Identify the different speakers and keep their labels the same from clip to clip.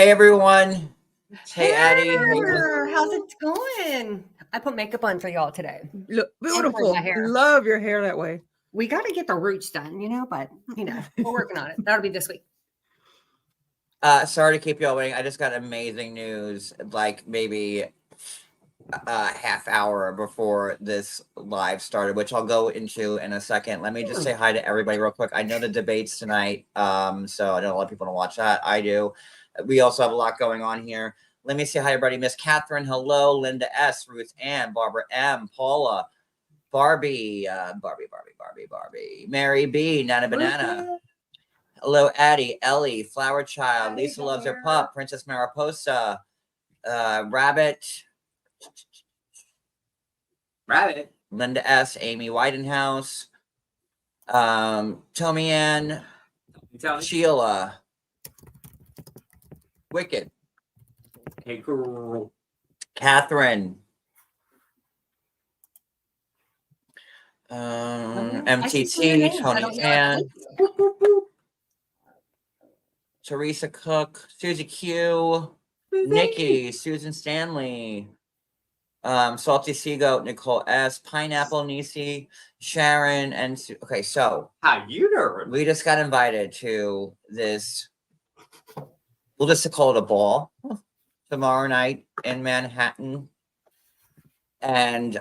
Speaker 1: Hey everyone. Hey Addi. Hey.
Speaker 2: How's it going? I put makeup on for y'all today.
Speaker 3: Look
Speaker 2: And
Speaker 3: beautiful.
Speaker 2: my hair.
Speaker 3: Love your hair that way.
Speaker 2: We got to get the roots done, but we're working on it. That'll be this week.
Speaker 1: Sorry to keep you waiting. I just got amazing news, like maybe a half hour before this live started, which I'll go into in a second. Let me just say hi to everybody real quick. I know the debates tonight, so I know a lot of people don't watch that. I do. We also have a lot going on here. Let me say hi, everybody. Miss Catherine, hello. Linda S, Ruth Ann, Barbara M, Paula, Barbie, Mary B, Nana Banana. Hello, Addi, Ellie, Flower Child, Lisa loves her pup, Princess Mariposa, Rabbit, Linda S, Amy Whitenhouse, Tommy Ann, Sheila, Wicked,
Speaker 4: Hey girl,
Speaker 1: Catherine, MTT, Tony Ann, Teresa Cook, Susie Q, Nikki, Susan Stanley, Salty Seagoat, Nicole S, Pineapple, Nisi, Sharon, and okay, so
Speaker 4: how you doing?
Speaker 1: We just got invited to this. We'll just call it a ball tomorrow night in Manhattan, and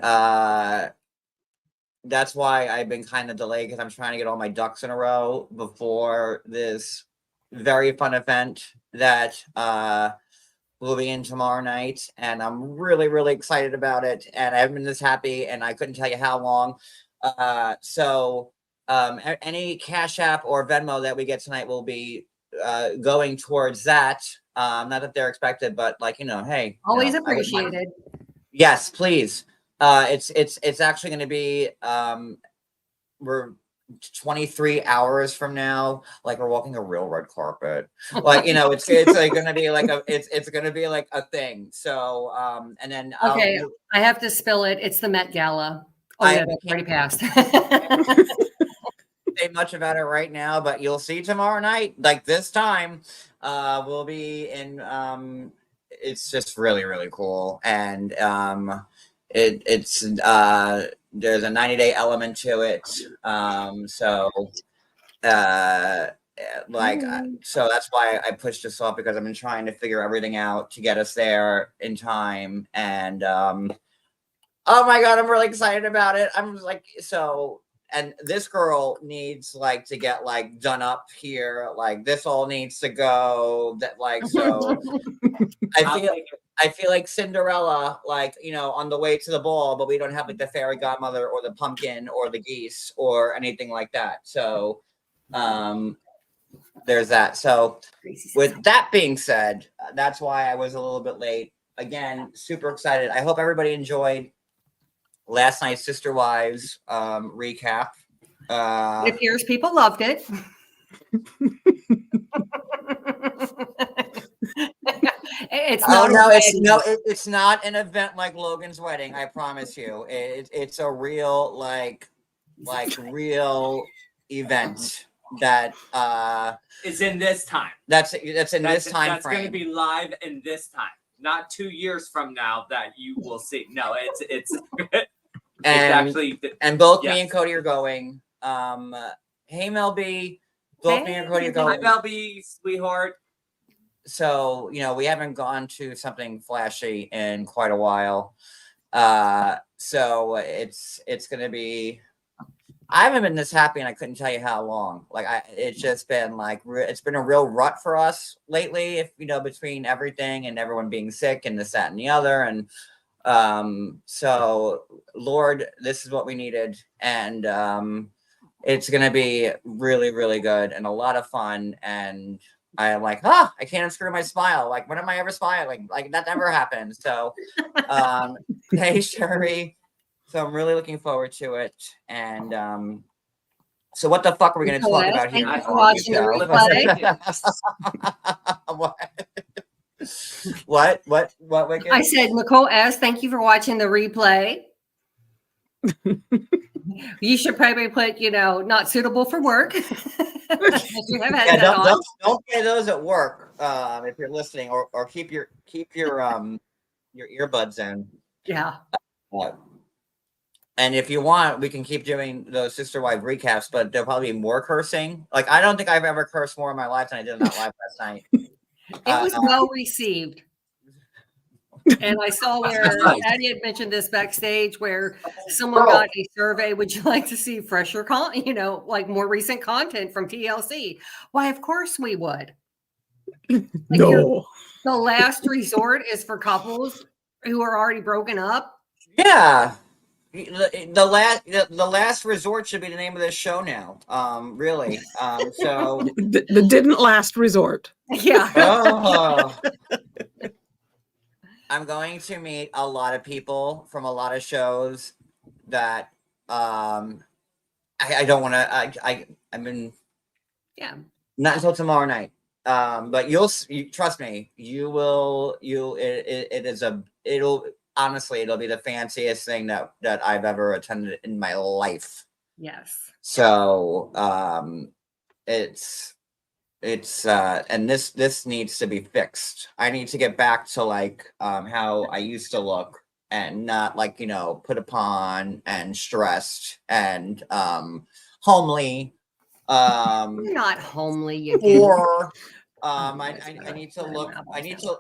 Speaker 1: that's why I've been kind of delayed because I'm trying to get all my ducks in a row before this very fun event that will be in tomorrow night, and I'm really, really excited about it. And I haven't been this happy, and I couldn't tell you how long. So any Cash App or Venmo that we get tonight will be going towards that. Not that they're expected, but hey,
Speaker 2: always appreciated.
Speaker 1: Yes, please. It's actually going to be we're 23 hours from now, like we're walking a real red carpet. Like, it's like gonna be like it's gonna be like a thing. So and then
Speaker 2: I have to spill it. It's the Met Gala. That's already passed.
Speaker 1: Say much about it right now, but you'll see tomorrow night. Like this time, we'll be in it's just really, really cool. And it's there's a 90-day element to it. So that's why I pushed this off, because I've been trying to figure everything out to get us there in time. And oh my God, I'm really excited about it. I'm like, and this girl needs to get done up here. Like this all needs to go. That so I feel like Cinderella, on the way to the ball, but we don't have the fairy godmother or the pumpkin or the geese or anything like that. So there's that. So with that being said, that's why I was a little bit late. Again, super excited. I hope everybody enjoyed last night's Sister Wives recap.
Speaker 2: It appears people loved it.
Speaker 1: It's not an event like Logan's wedding. I promise you, it's a real real event that
Speaker 4: is in this time.
Speaker 1: That's in this time
Speaker 4: that's
Speaker 1: frame.
Speaker 4: That's going to be live in this time, not 2 years from now that you will see. No, it's actually
Speaker 1: and both me and Cody are going. Hey Mel B, both me and Cody are going.
Speaker 4: Hi Mel B, sweetheart.
Speaker 1: So we haven't gone to something flashy in quite a while. So it's gonna be. I haven't been this happy, and I couldn't tell you how long. It's just been it's been a real rut for us lately. If between everything and everyone being sick and this, that, and the other, and so Lord, this is what we needed, and it's gonna be really, really good and a lot of fun. And I'm I can't unscrew my smile. When am I ever smiling? That never happens. So hey Sherry. So I'm really looking forward to it. And so what the fuck are we going to talk about here?
Speaker 2: Thank you for watching the replay.
Speaker 1: What, Wicked?
Speaker 2: I said, Nicole S., thank you for watching the replay. You should probably put, not suitable for work. You have
Speaker 1: Yeah,
Speaker 2: headset on.
Speaker 1: don't play those at work if you're listening, or keep your earbuds in.
Speaker 2: Yeah.
Speaker 1: And if you want, we can keep doing those sister wife recaps, but there'll probably be more cursing. Like, I don't think I've ever cursed more in my life than I did in that live last night.
Speaker 2: It was well received. And I saw where Addi had mentioned this backstage where someone got a survey. Would you like to see fresher like more recent content from TLC? Why, of course we would.
Speaker 3: No.
Speaker 2: The last resort is for couples who are already broken up.
Speaker 1: Yeah. The last resort should be the name of this show now. Really. So
Speaker 3: the didn't last resort.
Speaker 2: Yeah.
Speaker 1: I'm going to meet a lot of people from a lot of shows that I don't want to. I'm in. Yeah. Not until tomorrow night. But you trust me. You will. Honestly, it'll be the fanciest thing that I've ever attended in my life.
Speaker 2: Yes.
Speaker 1: So and this needs to be fixed. I need to get back to like how I used to look, and not like put upon and stressed and homely.
Speaker 2: You're not homely, you
Speaker 1: poor. I need to look.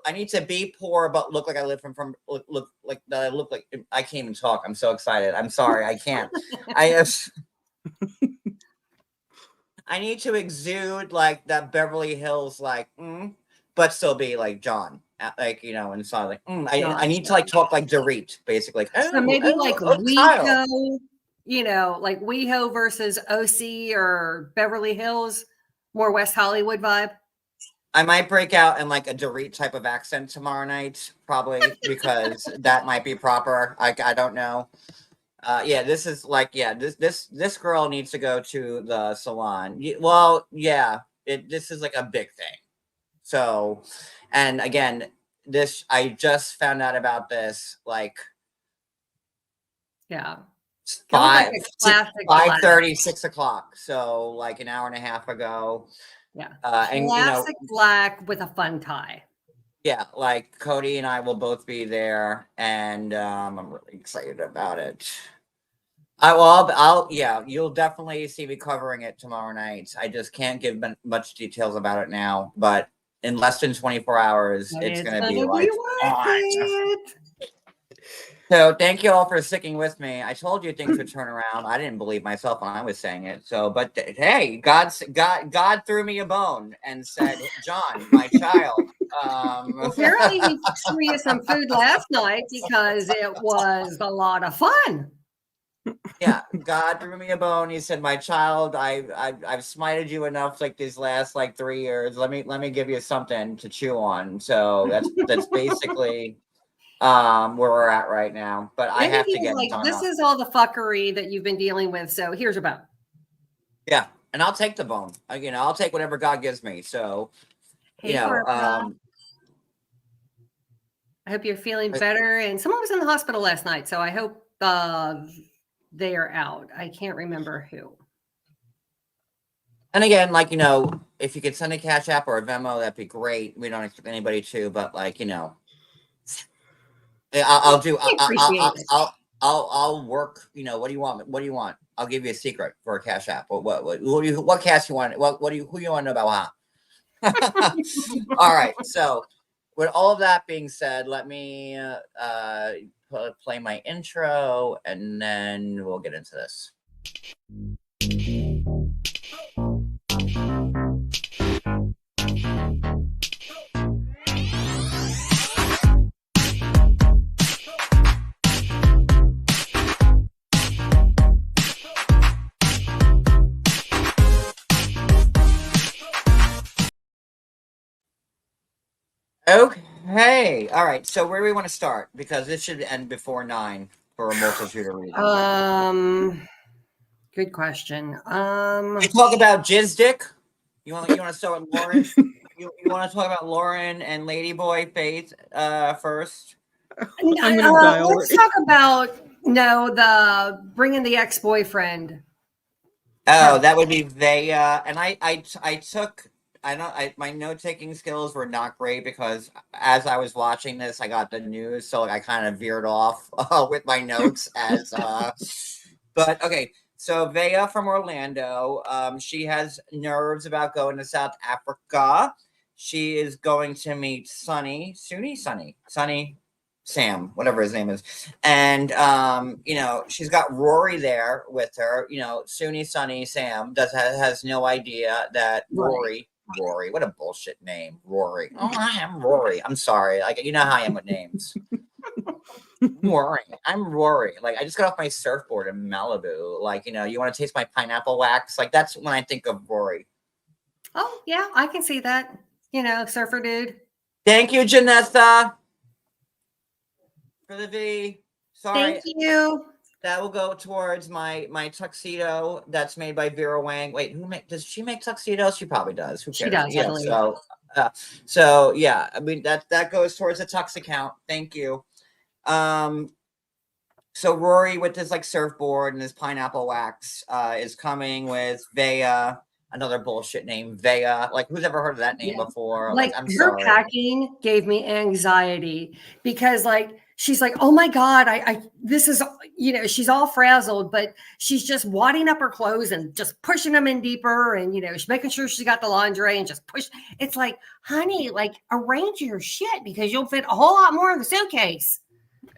Speaker 1: I need to be poor, but look like I live from look like that. I look like I can't even talk. I'm so excited. I'm sorry. I can't. I need to exude like that Beverly Hills, but still be like John, inside like I need to like talk like Dorit, basically.
Speaker 2: So maybe like WeHo, like WeHo versus OC or Beverly Hills, more West Hollywood vibe.
Speaker 1: I might break out in like a Dorit type of accent tomorrow night, probably because that might be proper. I don't know. This is like, this girl needs to go to the salon. Well, yeah, this is like a big thing. So, and again, I just found out about this like 5:30, 6 o'clock. So like an hour and a half ago.
Speaker 2: Yeah.
Speaker 1: And
Speaker 2: classic black with a fun tie.
Speaker 1: Yeah, like Cody and I will both be there, and I'm really excited about it. You'll definitely see me covering it tomorrow night. I just can't give much details about it now, but in less than 24 hours, it's going to be like it. So thank you all for sticking with me. I told you things would turn around. I didn't believe myself when I was saying it. So, but hey, God threw me a bone and said, "John, my child."
Speaker 2: Apparently, he threw you some food last night because it was a lot of fun.
Speaker 1: Yeah, God threw me a bone. He said, "My child, I've smited you enough like these last 3 years. Let me give you something to chew on." So that's basically where we're at right now. But I have to get
Speaker 2: this is all the fuckery that you've been dealing with. So here's a bone.
Speaker 1: Yeah, and I'll take the bone. I'll take whatever God gives me. So
Speaker 2: I hope you're feeling better. And someone was in the hospital last night, so I hope they are out. I can't remember who.
Speaker 1: And again, if you could send a Cash App or a Venmo, that'd be great. We don't expect anybody to, but I'll work. What do you want? What do you want? I'll give you a secret for a Cash App. What cash you want? Who you want to know about? All right. So, with all of that being said, let me play my intro, and then we'll get into this. Okay. All right. So where do we want to start? Because this should end before 9 for a multitude of reasons.
Speaker 2: Good question.
Speaker 1: You talk about Jizz Dick. You want to start with Lauren? you want to talk about Lauren and Ladyboy Faith first?
Speaker 2: Let's talk about No, the bringing the ex-boyfriend.
Speaker 1: Oh, that would be Vea. And I took my note taking skills were not great because as I was watching this, I got the news, so like I kind of veered off with my notes as but okay. So Vea from Orlando, she has nerves about going to South Africa. She is going to meet Sunny Sam, whatever his name is. And you know, she's got Rory there with her. You know, Sunny Sam has no idea that Rory, what a bullshit name, Rory. Oh, I am Rory. I'm sorry. Like, you know how I am with names. Rory. I'm Rory. Like, I just got off my surfboard in Malibu. Like, you know, you want to taste my pineapple wax? Like, that's when I think of Rory.
Speaker 2: Oh, yeah, I can see that. You know, surfer dude.
Speaker 1: Thank you, Janessa, for the V. Sorry.
Speaker 2: Thank you.
Speaker 1: That will go towards my tuxedo that's made by Vera Wang. Wait, does she make tuxedos? She probably does. Who cares?
Speaker 2: She does, I
Speaker 1: Yeah.
Speaker 2: believe.
Speaker 1: So yeah, I mean that goes towards the tux account. Thank you. So Rory with his like surfboard and his pineapple wax is coming with Vea, another bullshit name, Vea. Like, who's ever heard of that name before?
Speaker 2: Like
Speaker 1: I'm
Speaker 2: her
Speaker 1: sorry.
Speaker 2: packing gave me anxiety because like she's like, oh my God, I this is, you know, she's all frazzled, but she's just wadding up her clothes and just pushing them in deeper. And, you know, she's making sure she's got the lingerie and just push. It's like, honey, like arrange your shit because you'll fit a whole lot more in the suitcase.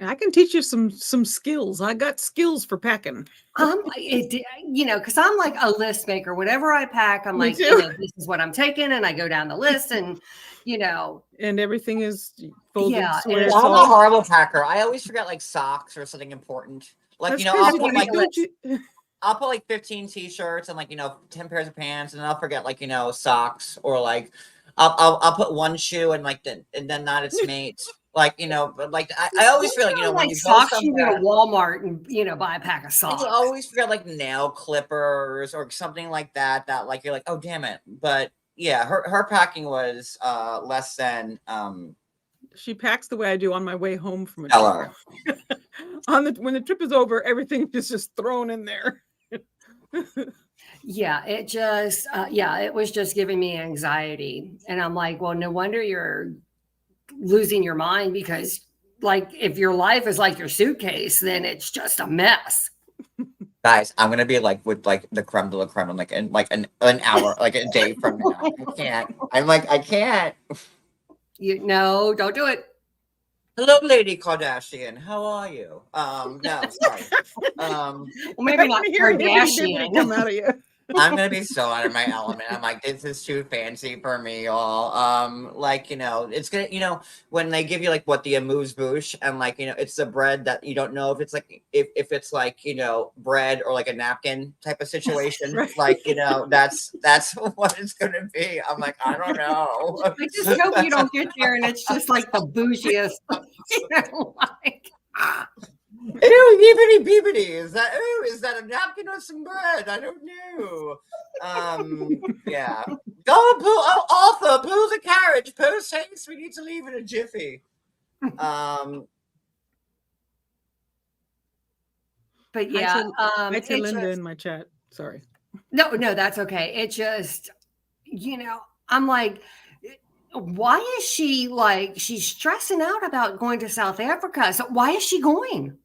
Speaker 3: I can teach you some skills. I got skills for packing.
Speaker 2: You know, because I'm like a list maker. Whatever I pack, I'm
Speaker 3: Me
Speaker 2: like,
Speaker 3: too.
Speaker 2: you know, this is what I'm taking, and I go down the list, and you know,
Speaker 3: And everything is folded.
Speaker 2: Yeah,
Speaker 3: so where
Speaker 2: and
Speaker 3: it's
Speaker 1: I'm a
Speaker 3: all-
Speaker 1: horrible packer. I always forget like socks or something important. Like,
Speaker 3: That's
Speaker 1: you know,
Speaker 3: 'cause
Speaker 1: I'll
Speaker 3: you-
Speaker 1: put like
Speaker 3: don't you-
Speaker 1: I'll put like 15 t-shirts and like, you know, 10 pairs of pants, and then I'll forget like, you know, socks, or like I'll put one shoe and like and then not its mate. Like, you know, but like I always feel like, you know, when
Speaker 2: like
Speaker 1: you go
Speaker 2: socks, you go to
Speaker 1: somewhere,
Speaker 2: Walmart and you know buy a pack of
Speaker 1: and
Speaker 2: socks.
Speaker 1: you always forget like nail clippers or something like that like you're like, oh damn it. But yeah, her packing was less than
Speaker 3: She packs the way I do on my way home from a
Speaker 1: stellar.
Speaker 3: trip. When the trip is over, everything is just thrown in there.
Speaker 2: Yeah, it just, it was just giving me anxiety, and I'm like, well, no wonder you're losing your mind because, like, if your life is like your suitcase, then it's just a mess.
Speaker 1: Guys, I'm gonna be like with like the creme de la creme in like an hour, like a day from now. I can't. I can't.
Speaker 2: You no, don't do it.
Speaker 1: Hello, Lady Kardashian. How are you? No, sorry.
Speaker 2: Well, maybe not
Speaker 3: Hear hibbity-dibbity come
Speaker 2: Kardashian.
Speaker 3: out of you.
Speaker 1: I'm gonna be so out of my element. I'm like, this is too fancy for me, y'all. Like, you know, it's gonna, you know, when they give you like what the amuse bouche, and like, you know, it's the bread that you don't know if it's like if it's like, you know, bread or like a napkin type of situation.
Speaker 3: Right.
Speaker 1: Like, you know, that's what it's gonna be. I'm like, I don't know.
Speaker 2: I just hope you don't get there and it's just like the bougiest, you know, like.
Speaker 1: Ew, yibbity beebity. Is that a napkin or some bread? I don't know. Yeah. Go pull, Arthur, pull the carriage. Post haste. We need to leave in a jiffy.
Speaker 2: But
Speaker 3: I
Speaker 2: yeah,
Speaker 3: tell
Speaker 2: it
Speaker 3: Linda
Speaker 2: just-
Speaker 3: in my chat. Sorry.
Speaker 2: no, that's okay. It just, you know, I'm like, why is she like, she's stressing out about going to South Africa. So why is she going?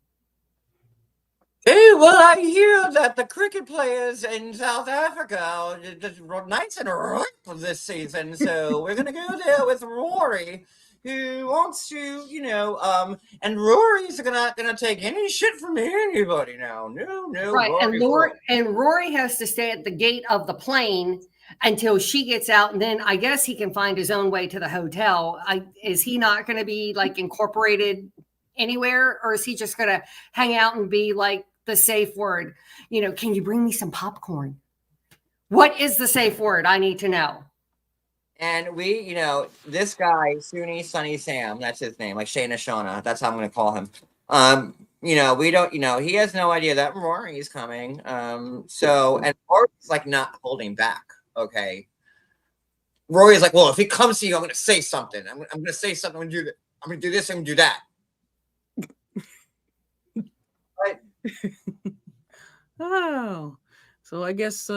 Speaker 1: Hey, well, I hear that the cricket players in South Africa are just nice and ripe this season, so we're gonna go there with Rory, who wants to, you know, and Rory's gonna take any shit from anybody now. No,
Speaker 2: Right.
Speaker 1: Rory's
Speaker 2: And Rory has to stay at the gate of the plane until she gets out. And then I guess he can find his own way to the hotel. Is he not going to be like incorporated anywhere, or is he just going to hang out and be like the safe word? You know, can you bring me some popcorn? What is the safe word? I need to know.
Speaker 1: And we, you know, this guy, Sunny Sam, that's his name, like Shayna Shona, that's how I'm going to call him. You know, we don't, you know, he has no idea that Rory's coming. So, and Rory's like not holding back. Okay. Rory's like, well, if he comes to you, I'm going to say something. I'm going to say something. I'm going to do that. I'm going to do this. I'm going to do that. But
Speaker 3: Oh, so I guess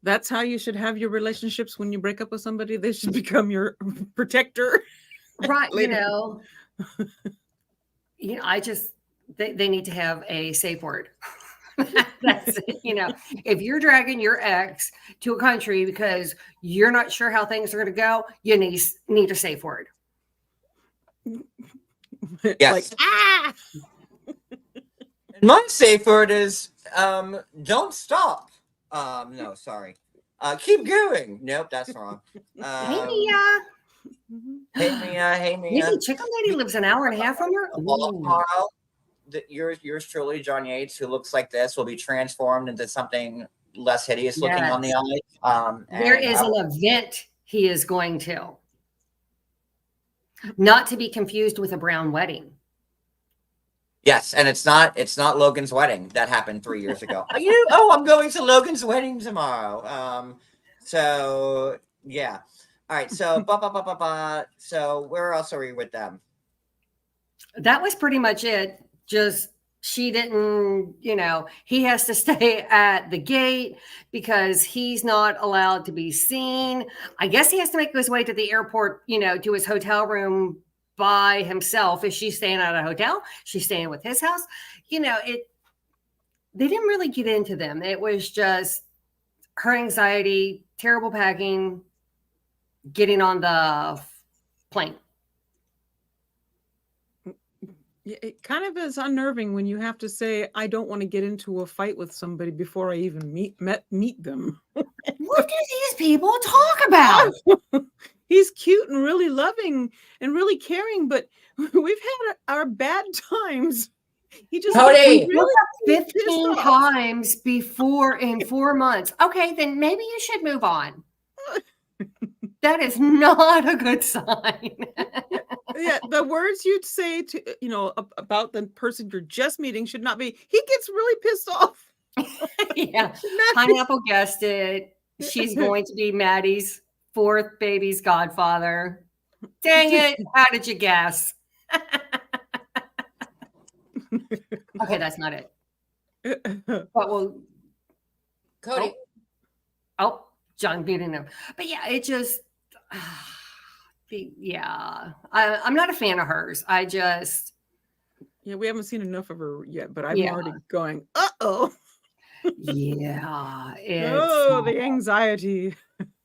Speaker 3: that's how you should have your relationships when you break up with somebody. They should become your protector.
Speaker 2: Right.
Speaker 3: Later.
Speaker 2: I just, they need to have a safe word. That's it. If you're dragging your ex to a country because you're not sure how things are going to go, you need a safe word.
Speaker 1: Yes.
Speaker 3: Ah!
Speaker 1: My safe word is don't stop. No, sorry. Keep going. Nope, that's wrong.
Speaker 2: Hey, Mia.
Speaker 1: Hey Mia, hey Mia.
Speaker 2: Maybe Chicken Lady lives an hour and a half from her.
Speaker 1: Tomorrow, yours truly, John Yates, who looks like this, will be transformed into something less hideous looking on the eye.
Speaker 2: There is an event he is going to. Not to be confused with a brown wedding.
Speaker 1: Yes, and it's not Logan's wedding that happened 3 years ago. I'm going to Logan's wedding tomorrow. So yeah. All right, so so where else are we with them?
Speaker 2: That was pretty much it. Just she didn't, he has to stay at the gate because he's not allowed to be seen. I guess he has to make his way to the airport, to his hotel room by himself. Is she staying at a hotel? She's staying with his house. They didn't really get into them. It was just her anxiety, terrible packing, getting on the plane.
Speaker 3: It kind of is unnerving when you have to say, I don't want to get into a fight with somebody before I even meet them.
Speaker 2: What do these people talk about?
Speaker 3: He's cute and really loving and really caring, but we've had our bad times. He just
Speaker 1: Cody!
Speaker 2: Really 15 times before in 4 months. Okay, then maybe you should move on. That is not a good sign.
Speaker 3: Yeah, the words you'd say to about the person you're just meeting should not be, he gets really pissed off.
Speaker 2: Yeah. Pineapple guessed it. She's going to be Maddie's 4th baby's godfather. Dang it. How did you guess? Okay, that's not it. But we'll
Speaker 1: Cody.
Speaker 2: Oh, John beating him. But yeah, it just yeah. I'm not a fan of hers.
Speaker 3: Yeah, we haven't seen enough of her yet, but I'm already going, uh-oh.
Speaker 2: Yeah.
Speaker 3: The anxiety.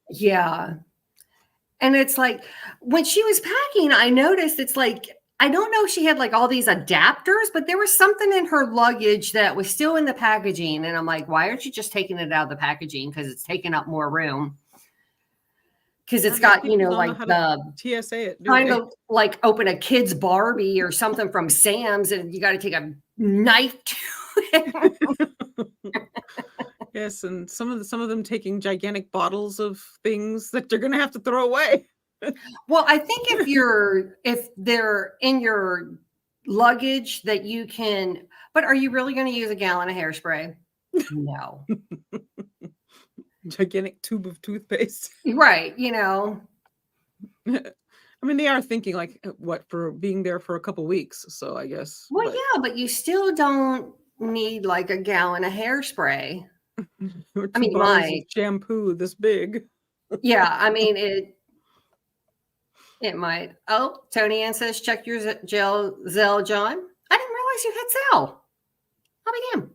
Speaker 2: Yeah. And it's like when she was packing, I noticed it's like, I don't know if she had like all these adapters, but there was something in her luggage that was still in the packaging. And I'm like, why aren't you just taking it out of the packaging? Because it's taking up more room. Because it's got, like the
Speaker 3: TSA it.
Speaker 2: Trying to like open a kid's Barbie or something from Sam's, and you got to take a knife to it.
Speaker 3: Yes, and some of them taking gigantic bottles of things that they're going to have to throw away.
Speaker 2: Well, I think if they're in your luggage that you can, but are you really going to use a gallon of hairspray? No.
Speaker 3: Gigantic tube of toothpaste.
Speaker 2: Right.
Speaker 3: I mean, they are thinking like what for being there for a couple weeks. So I guess.
Speaker 2: Well, yeah, but you still don't need like a gallon of hairspray.
Speaker 3: I mean, my shampoo this big.
Speaker 2: Yeah, I mean it might. Oh, Tony Ann says check your Zelle, John. I didn't realize you had Zelle. I'll be damned.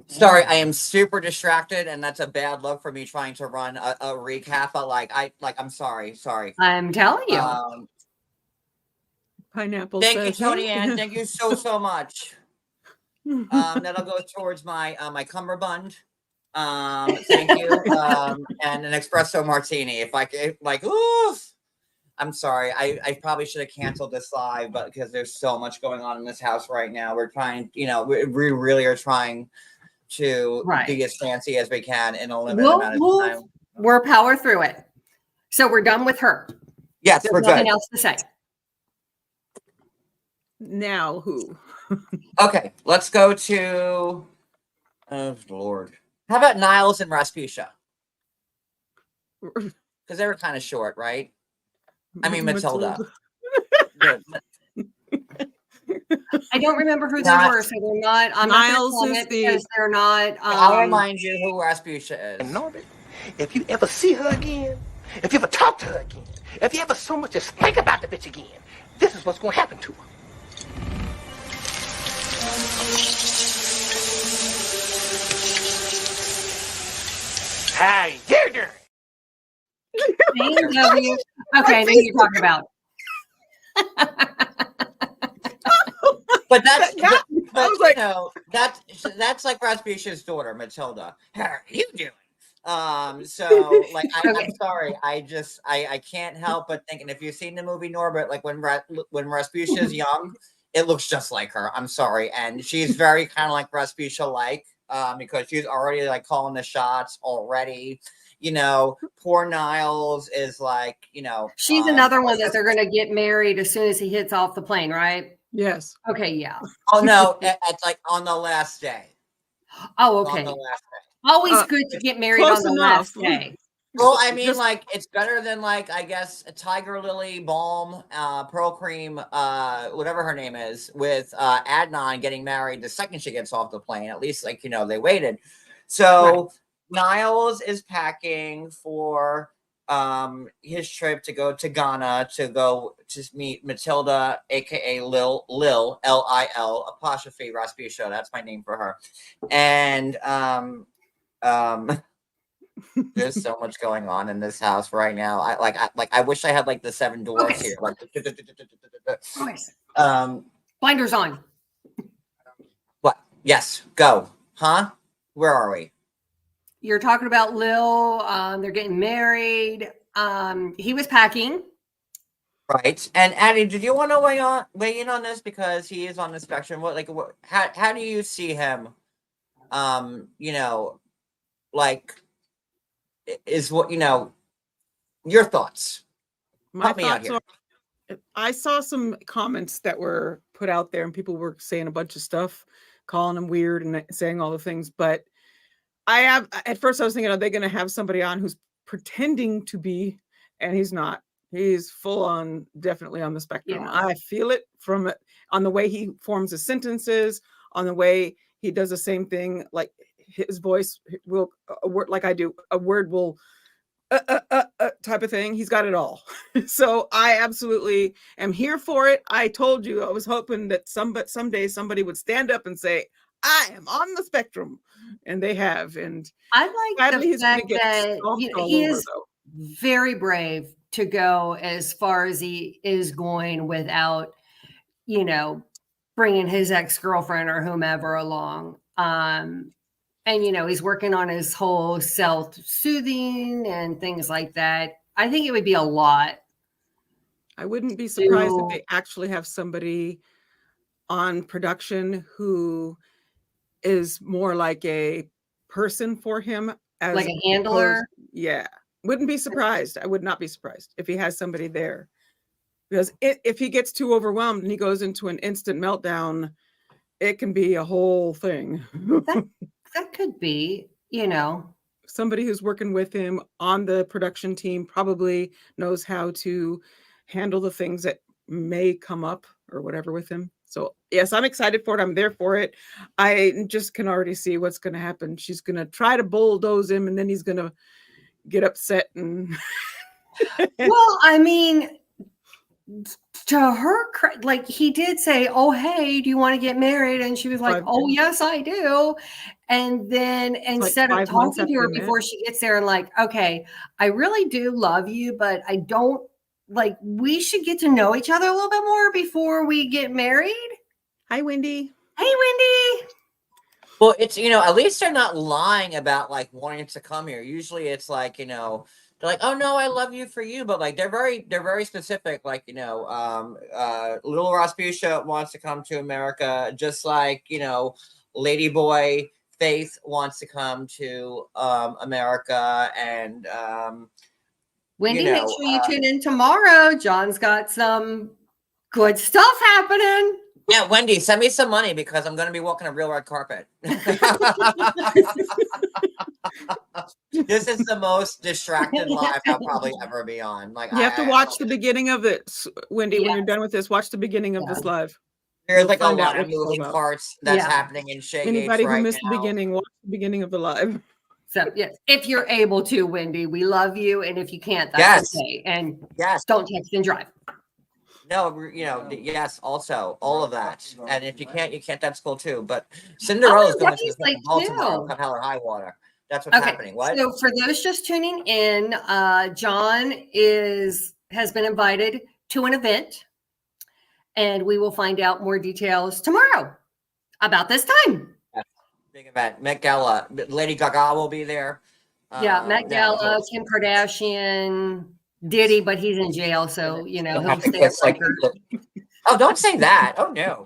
Speaker 1: Sorry, I am super distracted, and that's a bad look for me trying to run a recap. But I'm sorry.
Speaker 2: I'm telling you.
Speaker 3: Pineapple.
Speaker 1: Thank you, Tony Ann. Thank you so much. That'll go towards my my cummerbund. Thank you. And an espresso martini. If I could, ooh. I'm sorry. I probably should have canceled this live, but because there's so much going on in this house right now, we're trying. We really are trying to be as fancy as we can in a limited amount of time.
Speaker 2: We're power through it. So we're done with her.
Speaker 1: Yes,
Speaker 2: There's
Speaker 1: we're
Speaker 2: nothing
Speaker 1: good.
Speaker 2: else to say.
Speaker 3: Now who?
Speaker 1: Okay, let's go to. Oh Lord. How about Niles and Rasputia? Because they were kind of short, right? I mean, Matilda.
Speaker 2: I don't remember who they
Speaker 1: Not-
Speaker 2: were, so they're not. I'm not
Speaker 3: Niles
Speaker 2: going to
Speaker 3: is
Speaker 2: comment
Speaker 3: the-
Speaker 2: because they're not.
Speaker 1: I'll remind you who Rasputia
Speaker 5: And
Speaker 1: is.
Speaker 5: Norbert, if you ever see her again, if you ever talk to her again, if you ever so much as think about the bitch again, this is what's gonna happen to her. How you doing?
Speaker 2: AW. Okay, I know who you're talking about.
Speaker 1: But that's
Speaker 3: Yeah,
Speaker 1: but,
Speaker 3: I was like-
Speaker 1: you know, that's like Rasputia's daughter, Matilda. How are you doing? So like I'm
Speaker 2: Okay.
Speaker 1: sorry, I can't help but thinking if you've seen the movie Norbert, like when Rasputia's young, it looks just like her. I'm sorry, and she's very kind of like Rasputia like, because she's already like calling the shots already. You know, poor Niles is like, you know,
Speaker 2: She's another one that they're going to get married as soon as he hits off the plane, right?
Speaker 3: Yes.
Speaker 2: Okay, yeah.
Speaker 1: oh no, it's like on the last day.
Speaker 2: Oh,
Speaker 1: On
Speaker 2: okay.
Speaker 1: the last day.
Speaker 2: Always good to get married
Speaker 3: close
Speaker 2: on the
Speaker 3: enough.
Speaker 2: last day.
Speaker 1: Well, I mean,
Speaker 3: Just-
Speaker 1: like it's better than like I guess a Tiger Lily Balm, Pearl Cream, whatever her name is, with Adnan getting married the second she gets off the plane. At least, like, you know, they waited. So Niles is packing for his trip to go to Ghana to go to meet Matilda, aka Lil Lil apostrophe Rasputia. That's my name for her. And there's so much going on in this house right now. I wish I had like the seven dwarfs
Speaker 2: Okay.
Speaker 1: here. Like,
Speaker 2: Nice.
Speaker 1: um,
Speaker 2: Blinders on.
Speaker 1: what? Yes, go. Huh? Where are we?
Speaker 2: You're talking about Lil. They're getting married. He was packing.
Speaker 1: Right. And Addi, did you want to weigh in on this because he is on the spectrum? How do you see him? You know, like is what you know. Your thoughts.
Speaker 3: My
Speaker 1: Help me out
Speaker 3: thoughts
Speaker 1: here.
Speaker 3: are, I saw some comments that were put out there and people were saying a bunch of stuff, calling him weird and saying all the things. But at first I was thinking, are they going to have somebody on who's pretending to be, and he's not. He's full on, definitely on the spectrum.
Speaker 2: Yeah.
Speaker 3: I feel it from it on the way he forms his sentences, on the way he does the same thing. Like his voice will, a word like I do, a word will type of thing. He's got it all. So I absolutely am here for it. I told you I was hoping that someday somebody would stand up and say, I am on the spectrum. And they have. And
Speaker 2: I like
Speaker 3: sadly,
Speaker 2: the
Speaker 3: he's going
Speaker 2: fact
Speaker 3: to get
Speaker 2: that
Speaker 3: stalked all
Speaker 2: he
Speaker 3: over,
Speaker 2: is
Speaker 3: though.
Speaker 2: very brave to go as far as he is going without, you know, bringing his ex-girlfriend or whomever along. And, you know, he's working on his whole self-soothing and things like that. I think it would be a lot.
Speaker 3: I wouldn't be surprised
Speaker 2: to-
Speaker 3: if they actually have somebody on production who is more like a person for him, as
Speaker 2: Like a handler?
Speaker 3: Yeah, wouldn't be surprised. I would not be surprised if he has somebody there, because if he gets too overwhelmed and he goes into an instant meltdown, it can be a whole thing.
Speaker 2: That could be, you know.
Speaker 3: Somebody who's working with him on the production team probably knows how to handle the things that may come up or whatever with him. So yes, I'm excited for it. I'm there for it. I just can already see what's going to happen. She's going to try to bulldoze him, and then he's going to get upset. And
Speaker 2: Well, I mean, to her, like he did say, "Oh, hey, do you want to get married?" And she was like, "Oh, yes, I do." And then instead of
Speaker 3: 5 months
Speaker 2: talking to her
Speaker 3: after they met.
Speaker 2: before she gets there and like, "Okay, I really do love you, but I don't like. We should get to know each other a little bit more before we get married."
Speaker 3: Hi, Wendy.
Speaker 2: Hey, Wendy.
Speaker 1: Well, it's, you know, at least they're not lying about like wanting to come here. Usually it's like, you know, they're like, oh no, I love you for you, but like they're very specific. Like, you know, little Rasputia wants to come to America, just like, you know, Ladyboy Faith wants to come to America, and
Speaker 2: Wendy,
Speaker 1: you know,
Speaker 2: make sure you tune in tomorrow. John's got some good stuff happening.
Speaker 1: yeah, Wendy, send me some money because I'm going to be walking a real red carpet. This is the most distracted live I'll probably ever be on. Like
Speaker 3: You have to watch the beginning of it, Wendy. When
Speaker 2: Yeah.
Speaker 3: you're done with this, watch the beginning of this live.
Speaker 1: There's
Speaker 3: You'll
Speaker 1: like a
Speaker 3: find out
Speaker 1: lot of
Speaker 3: what it's all
Speaker 1: moving
Speaker 3: about.
Speaker 1: parts that's
Speaker 2: Yeah.
Speaker 1: happening in Shay Gates
Speaker 3: Anybody who
Speaker 1: right
Speaker 3: missed the
Speaker 1: now.
Speaker 3: beginning, watch the beginning of the live.
Speaker 2: So yes, if you're able to, Wendy, we love you, and if you can't, that's
Speaker 1: Yes.
Speaker 2: okay. And
Speaker 1: Yes.
Speaker 2: don't text and drive.
Speaker 1: No, yes, also all of that. And if you can't, that's cool too. But Cinderella's going to
Speaker 2: Debbie's
Speaker 1: the
Speaker 2: like,
Speaker 1: ball tomorrow,
Speaker 2: too.
Speaker 1: come hell or high water. That's what's
Speaker 2: Okay,
Speaker 1: happening. What?
Speaker 2: so for those just tuning in, John has been invited to an event, and we will find out more details tomorrow about this time.
Speaker 1: Big event. Met Gala. Lady Gaga will be there.
Speaker 2: Met Gala, Kim Kardashian, Diddy, but he's in jail, so
Speaker 1: You'll
Speaker 2: he'll
Speaker 1: have to
Speaker 2: stay at
Speaker 1: kiss, like,
Speaker 2: Rikers.
Speaker 1: oh, don't say that. Oh no.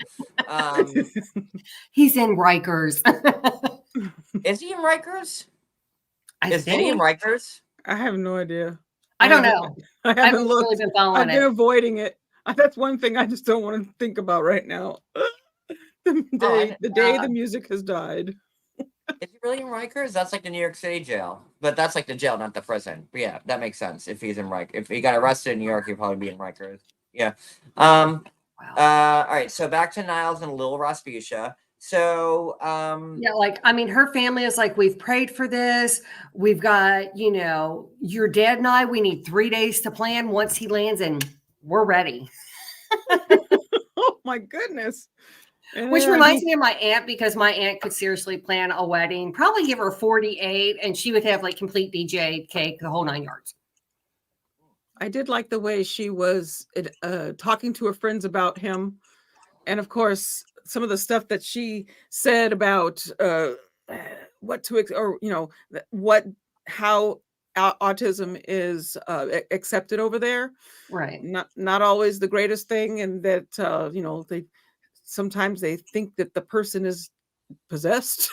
Speaker 2: He's in Rikers.
Speaker 1: Is he in Rikers?
Speaker 2: I
Speaker 1: Is Diddy in
Speaker 2: think.
Speaker 1: Rikers?
Speaker 3: I have no idea.
Speaker 2: I don't know.
Speaker 3: I
Speaker 2: I
Speaker 3: haven't
Speaker 2: haven't
Speaker 3: looked.
Speaker 2: really been
Speaker 3: I've
Speaker 2: following
Speaker 3: been
Speaker 2: it.
Speaker 3: avoiding it. That's one thing I just don't want to think about right now. the day the music has died.
Speaker 1: Is he really in Rikers? That's like the New York City jail, but that's like the jail, not the prison. But yeah, that makes sense. If he's in Rikers, if he got arrested in New York, he'd probably be in Rikers. Yeah.
Speaker 2: Wow.
Speaker 1: All right. So back to Niles and Little Rasputia. So
Speaker 2: Yeah, like I mean, her family is like, we've prayed for this. We've got, your dad and I. We need 3 days to plan. Once he lands, and we're ready.
Speaker 3: Oh my goodness. And
Speaker 2: Which
Speaker 3: then
Speaker 2: reminds me of my aunt, because my aunt could seriously plan a wedding, probably give her 48, and she would have like complete DJ, cake, the whole 9 yards.
Speaker 3: I did like the way she was talking to her friends about him. And of course, some of the stuff that she said about what to, or, how autism is accepted over there.
Speaker 2: Right.
Speaker 3: Not always the greatest thing. And that, sometimes they think that the person is possessed.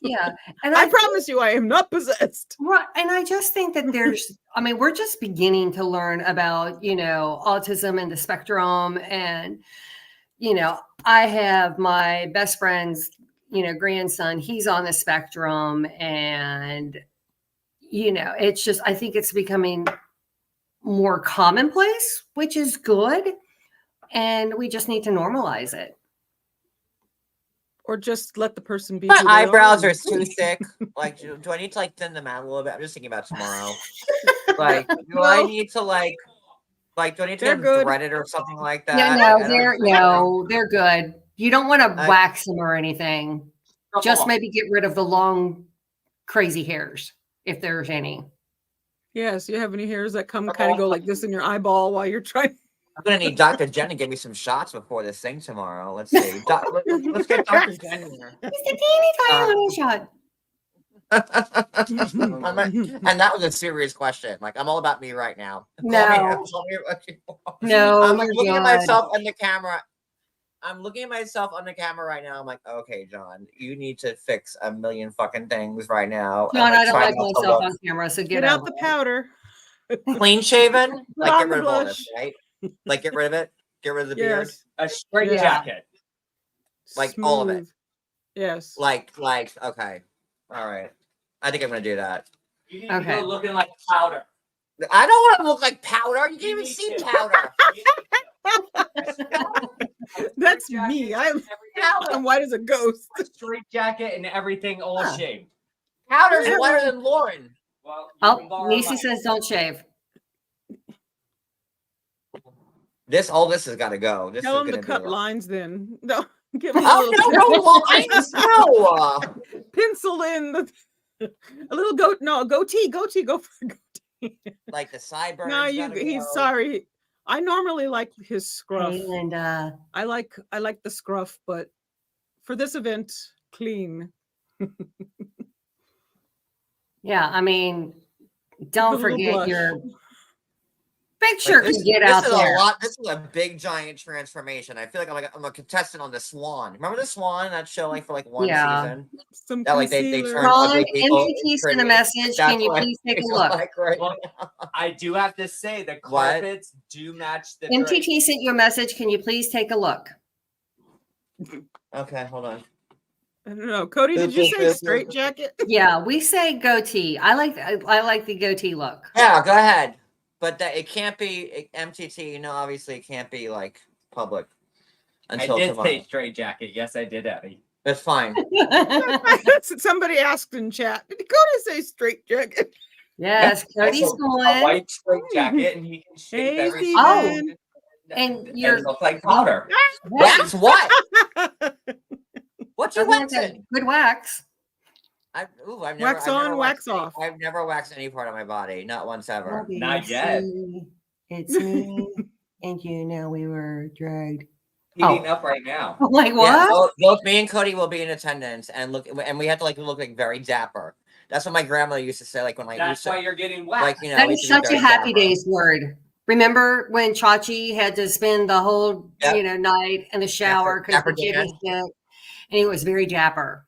Speaker 2: Yeah. And
Speaker 3: I promise you, I am not possessed.
Speaker 2: Right. And I just think that we're just beginning to learn about, autism and the spectrum. And, I have my best friend's, grandson, he's on the spectrum. And, it's just, I think it's becoming more commonplace, which is good. And we just need to normalize it.
Speaker 3: Or just let the person be.
Speaker 1: my eyebrows are too thick. Like, do I need to like thin them out a little bit? I'm just thinking about tomorrow. Like, do I need to like do I need to get them threaded or something like that?
Speaker 2: Yeah, they're good. You don't want to wax them or anything. Just maybe get rid of the long, crazy hairs, if there's any.
Speaker 3: Yes, you have any hairs that come kind of go like this in your eyeball while you're trying?
Speaker 1: I'm gonna need Dr. Jen to give me some shots before this thing tomorrow. Let's see. Let's get Dr. Jen here.
Speaker 2: Just a teeny tiny little shot.
Speaker 1: And that was a serious question. Like, I'm all about me right now.
Speaker 2: No.
Speaker 1: Tell me what you want.
Speaker 2: No,
Speaker 1: I'm
Speaker 2: you're
Speaker 1: looking at
Speaker 2: good.
Speaker 1: myself on the camera. I'm looking at myself on the camera right now. I'm like, okay, John, you need to fix a million fucking things right now.
Speaker 2: John,
Speaker 1: And,
Speaker 2: I don't
Speaker 1: try
Speaker 2: like
Speaker 1: not to
Speaker 2: myself
Speaker 1: look
Speaker 2: on camera, so
Speaker 3: Get out the powder.
Speaker 1: clean shaven. Like,
Speaker 3: on
Speaker 1: get
Speaker 3: the
Speaker 1: rid of all
Speaker 3: blush.
Speaker 1: this, right? Like, get rid of it. Get rid of the beard.
Speaker 3: Yes.
Speaker 4: A straight
Speaker 2: Yeah.
Speaker 4: jacket.
Speaker 1: Like, all of it.
Speaker 3: Smooth. Yes.
Speaker 1: Like, okay. All right. I think I'm gonna do that.
Speaker 4: You need
Speaker 2: Okay.
Speaker 4: to go looking like powder.
Speaker 1: I don't want to look like powder. You can't even see powder.
Speaker 3: That's me. I'm white as a ghost.
Speaker 4: A straight jacket and everything all
Speaker 2: Huh.
Speaker 4: shaved.
Speaker 1: Powder's whiter than Lauren.
Speaker 4: Well, you can
Speaker 2: Oh,
Speaker 4: borrow
Speaker 2: Nisi
Speaker 4: mine.
Speaker 2: says don't shave.
Speaker 1: All this has got to go. This
Speaker 3: Tell
Speaker 1: is
Speaker 3: him to
Speaker 1: gonna
Speaker 3: cut
Speaker 1: be
Speaker 3: lines then. No, give him a
Speaker 1: Oh
Speaker 3: little
Speaker 1: no, lines, no.
Speaker 3: pencil in a little goatee. Go for a goatee.
Speaker 1: Like the sideburns.
Speaker 3: No,
Speaker 1: gotta
Speaker 3: he's
Speaker 1: go.
Speaker 3: sorry. I normally like his scruff.
Speaker 2: Hey, Linda.
Speaker 3: I like the scruff, but for this event, clean.
Speaker 2: Yeah, I mean, don't
Speaker 3: With a little
Speaker 2: forget
Speaker 3: blush.
Speaker 2: your picture
Speaker 1: Like,
Speaker 2: can get out
Speaker 1: this
Speaker 2: there.
Speaker 1: is a lot. This is a big giant transformation. I feel like I'm a contestant on the Swan. Remember the Swan? That show like for like one
Speaker 2: Yeah.
Speaker 1: season.
Speaker 3: Some
Speaker 1: That like they
Speaker 3: concealer.
Speaker 1: turned
Speaker 2: Ron,
Speaker 1: ugly people
Speaker 2: MPT
Speaker 1: into
Speaker 2: sent a
Speaker 1: pretty.
Speaker 2: message.
Speaker 1: That's
Speaker 2: Can you
Speaker 1: what
Speaker 2: please take a
Speaker 1: it's
Speaker 2: look?
Speaker 1: like right
Speaker 4: Well,
Speaker 1: now.
Speaker 4: I do have to say the
Speaker 1: What?
Speaker 4: carpets do match the
Speaker 2: MTT sent you a message. Can you please take a look?
Speaker 1: Okay, hold on.
Speaker 3: I don't know. Cody, did you say straight jacket?
Speaker 2: Yeah, we say goatee. I like the goatee look.
Speaker 1: Yeah, go ahead. But that it can't be MTT. Obviously, it can't be like public. until
Speaker 4: I did
Speaker 1: tomorrow.
Speaker 4: say straight jacket. Yes, I did, Addi.
Speaker 1: That's fine.
Speaker 3: Somebody asked in chat, did Cody say straight jacket?
Speaker 2: Yes, Cody's
Speaker 4: Also, a
Speaker 2: going.
Speaker 4: white straight jacket, and he can shape
Speaker 3: Hey,
Speaker 4: everything.
Speaker 2: Oh,
Speaker 3: Steven.
Speaker 2: and
Speaker 4: and
Speaker 2: you're-
Speaker 4: it looks like powder.
Speaker 1: Wax what? What you
Speaker 2: Doesn't look like
Speaker 1: waxing?
Speaker 2: good wax.
Speaker 1: I've never
Speaker 3: Wax
Speaker 1: I've
Speaker 3: on,
Speaker 1: never
Speaker 3: wax
Speaker 1: waxed any-
Speaker 3: off.
Speaker 1: I've never waxed any part of my body, not once ever.
Speaker 4: Not yet.
Speaker 2: See, it's me and you know we were dragged.
Speaker 4: Heating up right now.
Speaker 2: I'm like,
Speaker 1: Yeah,
Speaker 2: what?
Speaker 1: both me and Cody will be in attendance and we have to look like very dapper. That's what my grandmother used to say, like when I used
Speaker 4: That's
Speaker 1: to
Speaker 4: why you're getting wet.
Speaker 1: like, you know,
Speaker 2: That
Speaker 1: we
Speaker 2: is
Speaker 1: should be
Speaker 2: such a
Speaker 1: very
Speaker 2: happy
Speaker 1: dapper.
Speaker 2: days word. Remember when Chachi had to spend the whole
Speaker 1: Yep.
Speaker 2: night in the shower because
Speaker 1: Dapper
Speaker 2: the kid was
Speaker 1: Dan.
Speaker 2: sick, and he was very dapper.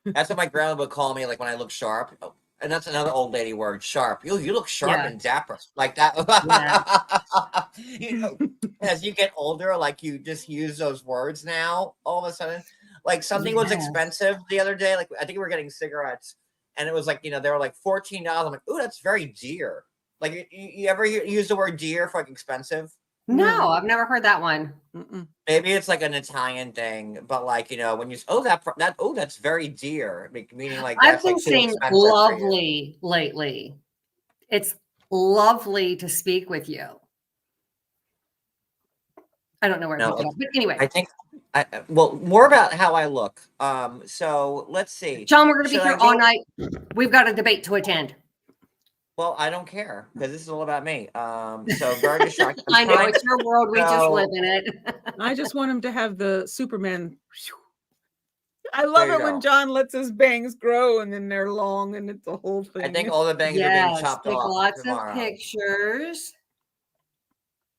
Speaker 1: That's what my grandma would call me, like when I look sharp. Oh, and that's another old lady word, sharp. You look sharp
Speaker 2: Yeah.
Speaker 1: and dapper, like that.
Speaker 2: Yeah.
Speaker 1: You know, as you get older, like you just use those words now. All of a sudden, like something was
Speaker 2: Yeah.
Speaker 1: expensive the other day. Like I think we were getting cigarettes, and it was like, you know, they were like $14. I'm like, ooh, that's very dear. Like you ever use the word dear for like expensive?
Speaker 2: No, I've never heard that one.
Speaker 3: Mm-mm.
Speaker 1: Maybe it's like an Italian thing, but like, you know, when you that's very dear, meaning like
Speaker 2: I've
Speaker 1: that's
Speaker 2: been
Speaker 1: like too
Speaker 2: saying
Speaker 1: expensive for you.
Speaker 2: lovely lately. It's lovely to speak with you. I don't know where I
Speaker 1: No,
Speaker 2: picked it up, but anyway,
Speaker 1: I think well, more about how I look. So let's see.
Speaker 2: John, we're going to be
Speaker 1: Should I
Speaker 2: here all
Speaker 1: go-
Speaker 2: night. We've got a debate to attend.
Speaker 1: Well, I don't care because this is all about me. So very distracting.
Speaker 2: I know it's your world. We just
Speaker 1: So-
Speaker 2: live in it.
Speaker 3: I just want him to have the Superman. I love
Speaker 1: There
Speaker 3: it
Speaker 1: you
Speaker 3: when
Speaker 1: go.
Speaker 3: John lets his bangs grow and then they're long and it's a whole thing.
Speaker 1: I think all the bangs are being
Speaker 2: Yes,
Speaker 1: chopped
Speaker 2: take
Speaker 1: off
Speaker 2: lots
Speaker 1: tomorrow.
Speaker 2: of pictures.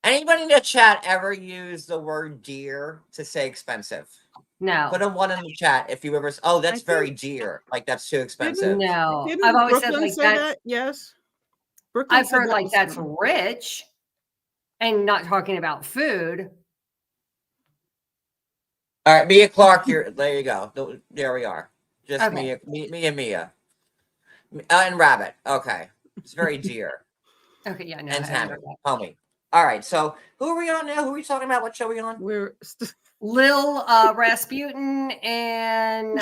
Speaker 1: Anybody in the chat ever use the word dear to say expensive?
Speaker 2: No,
Speaker 1: Put a one in the chat if you ever. Oh, that's
Speaker 3: I
Speaker 1: very
Speaker 3: think-
Speaker 1: dear. Like that's too expensive.
Speaker 2: no.
Speaker 3: Didn't
Speaker 2: I've always
Speaker 3: Brooklyn
Speaker 2: said like
Speaker 3: say
Speaker 2: that's.
Speaker 3: that? Yes. Brooklyn
Speaker 2: I've
Speaker 3: said
Speaker 2: heard
Speaker 3: that
Speaker 2: like
Speaker 3: was
Speaker 2: that's
Speaker 3: fun.
Speaker 2: rich, and not talking about food.
Speaker 1: All right, Mia Clark. There you go. There we are. Just
Speaker 2: Okay.
Speaker 1: me and Mia, and Rabbit. Okay, it's very dear.
Speaker 2: Okay, yeah, no.
Speaker 1: And
Speaker 2: I
Speaker 1: Tammy,
Speaker 2: heard that.
Speaker 1: homie. All right, so who are we on now? Who are we talking about? What show are we on?
Speaker 3: We're
Speaker 2: Lil Rasputin and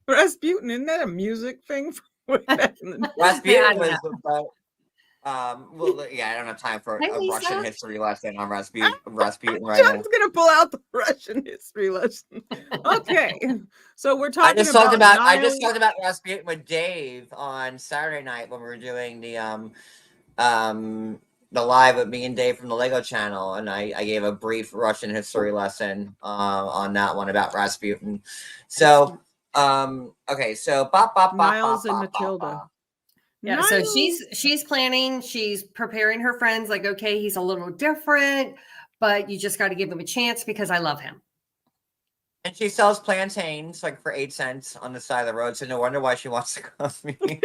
Speaker 3: Rasputin. Isn't that a music thing? From way back in the
Speaker 1: Rasputin
Speaker 2: Yeah,
Speaker 1: was about. Well, yeah, I don't have time for
Speaker 2: Hey,
Speaker 1: a
Speaker 2: Lisa.
Speaker 1: Russian history lesson on Rasputin right now.
Speaker 3: John's gonna pull out the Russian history lesson. Okay, so we're
Speaker 1: I
Speaker 3: talking
Speaker 1: just talked about
Speaker 3: Niall-
Speaker 1: Rasputin with Dave on Saturday night when we were doing the live with me and Dave from the Lego channel, and I gave a brief Russian history lesson on that one about Rasputin. So okay, so
Speaker 3: Niles and Matilda.
Speaker 2: Yeah, so
Speaker 3: Niles-
Speaker 2: she's planning, she's preparing her friends, like, okay, he's a little different, but you just got to give him a chance because I love him.
Speaker 1: And she sells plantains like for 8 cents on the side of the road, so no wonder why she wants to come here.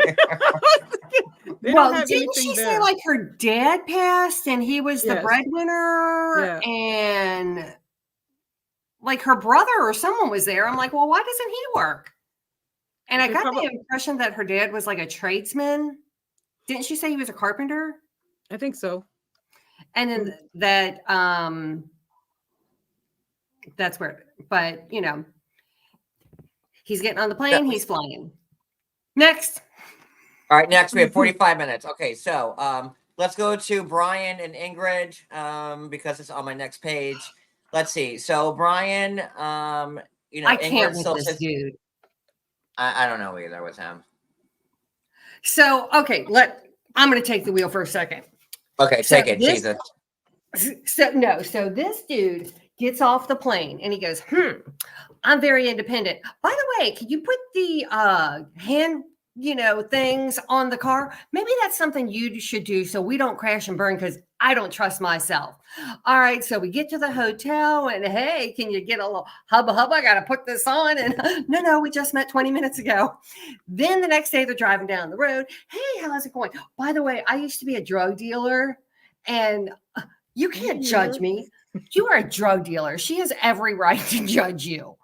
Speaker 3: They
Speaker 2: Well,
Speaker 3: don't have
Speaker 2: didn't
Speaker 3: anything
Speaker 2: she say
Speaker 3: there.
Speaker 2: like her dad passed and he was the
Speaker 3: Yes.
Speaker 2: breadwinner
Speaker 3: Yeah.
Speaker 2: and like her brother or someone was there? I'm like, well, why doesn't he work? And I
Speaker 3: They
Speaker 2: got
Speaker 3: probably-
Speaker 2: the impression that her dad was like a tradesman. Didn't she say he was a carpenter?
Speaker 3: I think so.
Speaker 2: And then that's where, but you know, he's getting on the plane, he's flying. Next.
Speaker 1: All right, next we have 45 minutes. Okay, so let's go to Brian and Ingrid because it's on my next page. Let's see. So Brian, you know,
Speaker 2: I can't
Speaker 1: Ingrid
Speaker 2: with
Speaker 1: still
Speaker 2: this
Speaker 1: says
Speaker 2: dude.
Speaker 1: I don't know either with him.
Speaker 2: So okay, I'm gonna take the wheel for a second.
Speaker 1: Okay,
Speaker 2: So
Speaker 1: take it,
Speaker 2: this-
Speaker 1: Jesus.
Speaker 2: So this dude gets off the plane and he goes, I'm very independent. By the way, can you put the hand, things on the car? Maybe that's something you should do so we don't crash and burn because I don't trust myself. All right, so we get to the hotel and hey, can you get a little hubba hubba? I got to put this on. And no, we just met 20 minutes ago. Then the next day they're driving down the road. Hey, how's it going? By the way, I used to be a drug dealer and you can't judge me. You are a drug dealer. She has every right to judge you.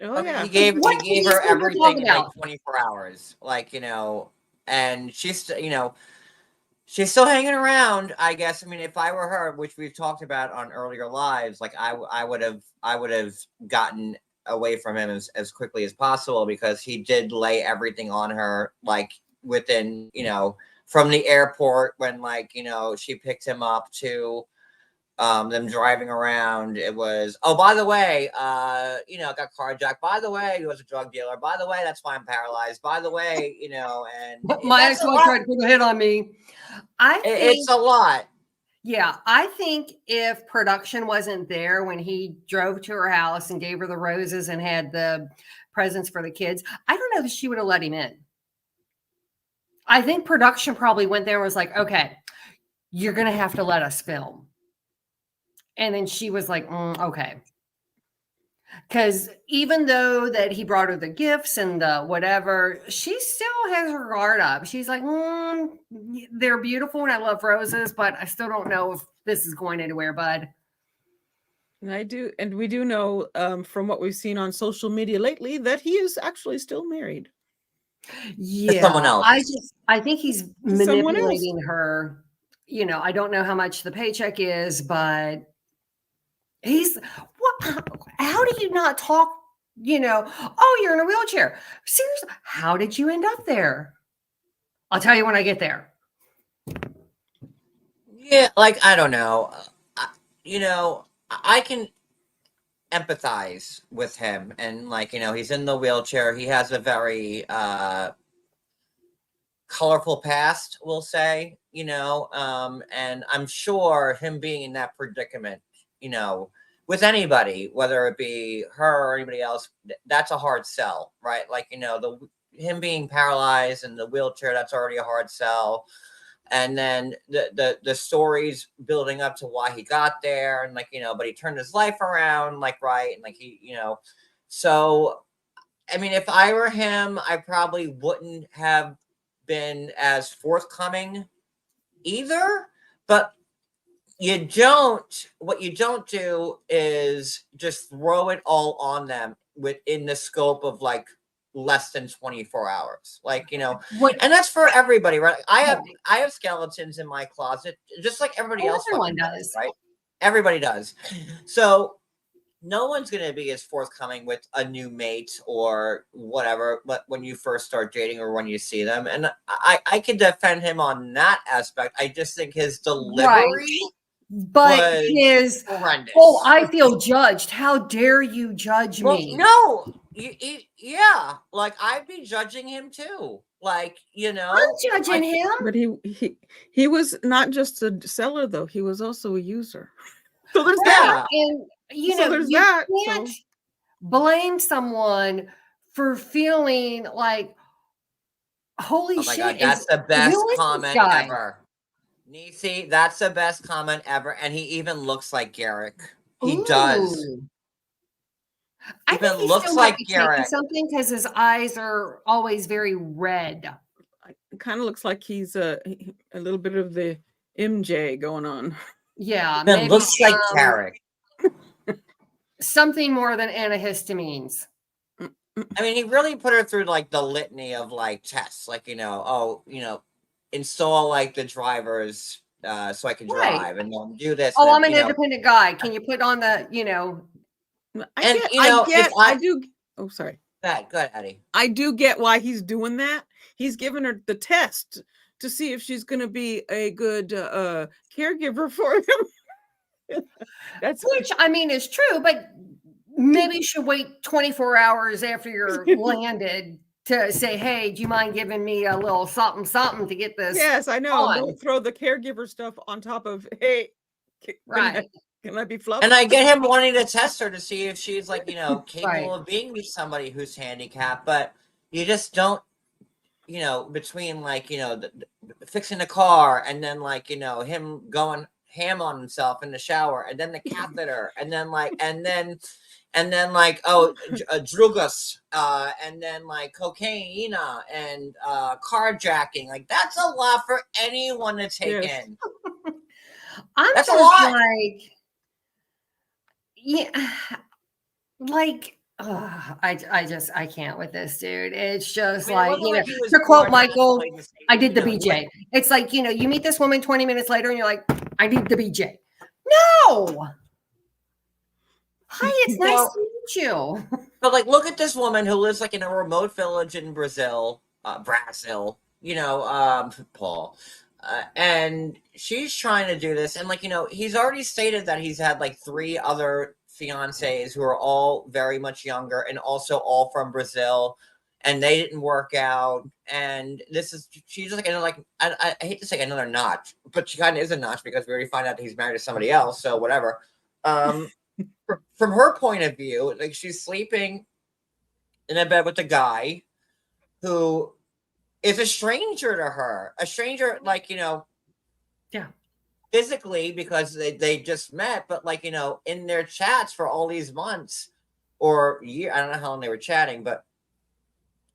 Speaker 3: Oh yeah.
Speaker 1: He gave
Speaker 2: What
Speaker 1: her
Speaker 2: is this thing you're
Speaker 1: everything
Speaker 2: talking
Speaker 1: in like
Speaker 2: about?
Speaker 1: 24 hours. Like, you know, and she's she's still hanging around, I guess. I mean, if I were her, which we've talked about on earlier lives, like I would have gotten away from him as quickly as possible, because he did lay everything on her, like within, from the airport when, like, she picked him up to them driving around. It was, oh, by the way, got carjacked. By the way, he was a drug dealer. By the way, that's why I'm paralyzed. By the way, and
Speaker 2: My ex-wife tried to put a hit on me.
Speaker 1: It's a lot.
Speaker 2: Yeah, I think if production wasn't there when he drove to her house and gave her the roses and had the presents for the kids, I don't know that she would have let him in. I think production probably went there and was like, okay, you're going to have to let us film. And then she was like, okay. Because even though that he brought her the gifts and the whatever, she still has her guard up. She's like, they're beautiful and I love roses, but I still don't know if this is going anywhere, bud.
Speaker 3: And we do know from what we've seen on social media lately that he is actually still married.
Speaker 1: Yeah, someone else.
Speaker 2: I think he's manipulating her. I don't know how much the paycheck is, but how do you not talk, oh, you're in a wheelchair. Seriously, how did you end up there? I'll tell you when I get there.
Speaker 1: Yeah, like, I don't know. I can empathize with him, and, like, he's in the wheelchair. He has a very colorful past, we'll say, and I'm sure him being in that predicament, with anybody, whether it be her or anybody else, that's a hard sell, right? Like, him being paralyzed in the wheelchair, that's already a hard sell. And then the stories building up to why he got there, and, like, but he turned his life around, like, right, and, like, he, so, I mean, if I were him, I probably wouldn't have been as forthcoming either, but what you don't do is just throw it all on them within the scope of, like, less than 24 hours, like, and that's for everybody, right? I have skeletons in my closet, just like everybody else.
Speaker 2: Everyone does,
Speaker 1: right? Everybody does. So no one's going to be as forthcoming with a new mate or whatever, but when you first start dating or when you see them, and I can defend him on that aspect. I just think his delivery,
Speaker 2: but his
Speaker 1: horrendous.
Speaker 2: Oh, I feel judged. How dare you judge me?
Speaker 1: No, yeah, like, I'd be judging him too. Like,
Speaker 2: I'm judging him.
Speaker 3: But he was not just a seller, though. He was also a user. So there's that.
Speaker 2: And you can't blame someone for feeling like, holy shit.
Speaker 1: God, that's the best comment ever. Nisi, that's the best comment ever. And he even looks like Garrick. He does.
Speaker 2: I think he looks like Garrick. Something because his eyes are always very red.
Speaker 3: It kind of looks like he's a little bit of the MJ going on.
Speaker 2: Yeah,
Speaker 1: maybe looks like Garrick.
Speaker 2: Something more than antihistamines.
Speaker 1: I mean, he really put her through, like, the litany of, like, tests, like, install, like, the drivers so I can drive, and then do this.
Speaker 2: Oh, I'm an independent guy. Can you put on the,
Speaker 3: I do. Oh, sorry.
Speaker 1: Go ahead, Addi.
Speaker 3: I do get why he's doing that. He's giving her the test to see if she's going to be a good caregiver for him.
Speaker 2: Which, I mean, is true, but maybe you should wait 24 hours after you're landed to say, hey, do you mind giving me a little something to get this?
Speaker 3: Yes, I know. Don't throw the caregiver stuff on top of, hey,
Speaker 2: right.
Speaker 3: Can I be fluffy?
Speaker 1: And I get him wanting to test her to see if she's, like, capable of being with somebody who's handicapped, but you just don't, between, like, fixing the car, and then, like, him going ham on himself in the shower, and then the catheter, and then, like, and then drugas, and then, like, cocaine, and carjacking. Like, that's a lot for anyone to take in.
Speaker 2: That's a lot. Like, yeah, like, I can't with this dude. It's just
Speaker 1: I mean, it
Speaker 2: like,
Speaker 1: wasn't like he was
Speaker 2: to quote Michael,
Speaker 1: automatically the same,
Speaker 2: I did the
Speaker 1: you know,
Speaker 2: BJ. It's like, you meet this woman 20 minutes later and you're like, I need the BJ. No. Hi, it's nice
Speaker 1: Well,
Speaker 2: to meet you.
Speaker 1: but like, look at this woman who lives like in a remote village in Brazil, Paul. And she's trying to do this. And like, he's already stated that he's had like 3 other fiancés who are all very much younger and also all from Brazil. And they didn't work out. And she's just like, I hate to say another notch, but she kind of is a notch because we already find out that he's married to somebody else. So whatever. From her point of view, like she's sleeping in a bed with a guy who is a stranger to her, a stranger, like,
Speaker 2: Yeah.
Speaker 1: physically because they just met, but like, in their chats for all these months or year, I don't know how long they were chatting, but